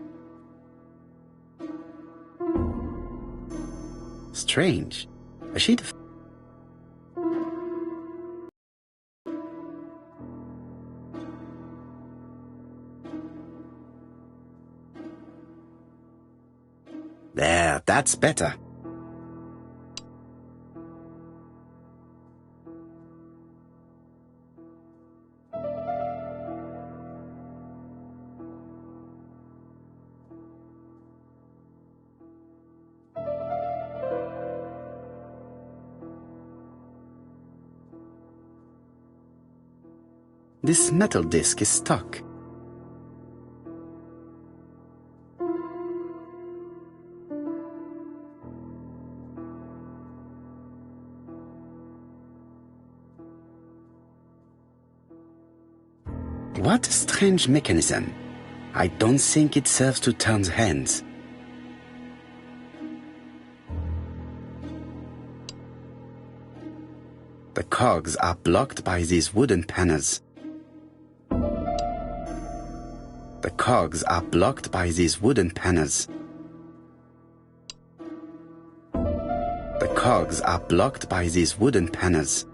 Strange. A sheet of... There, that's better. This metal disc is stuck. What a strange mechanism. I don't think it serves to turn the hands. The cogs are blocked by these wooden panels. The cogs are blocked by these wooden panels. The cogs are blocked by these wooden panels.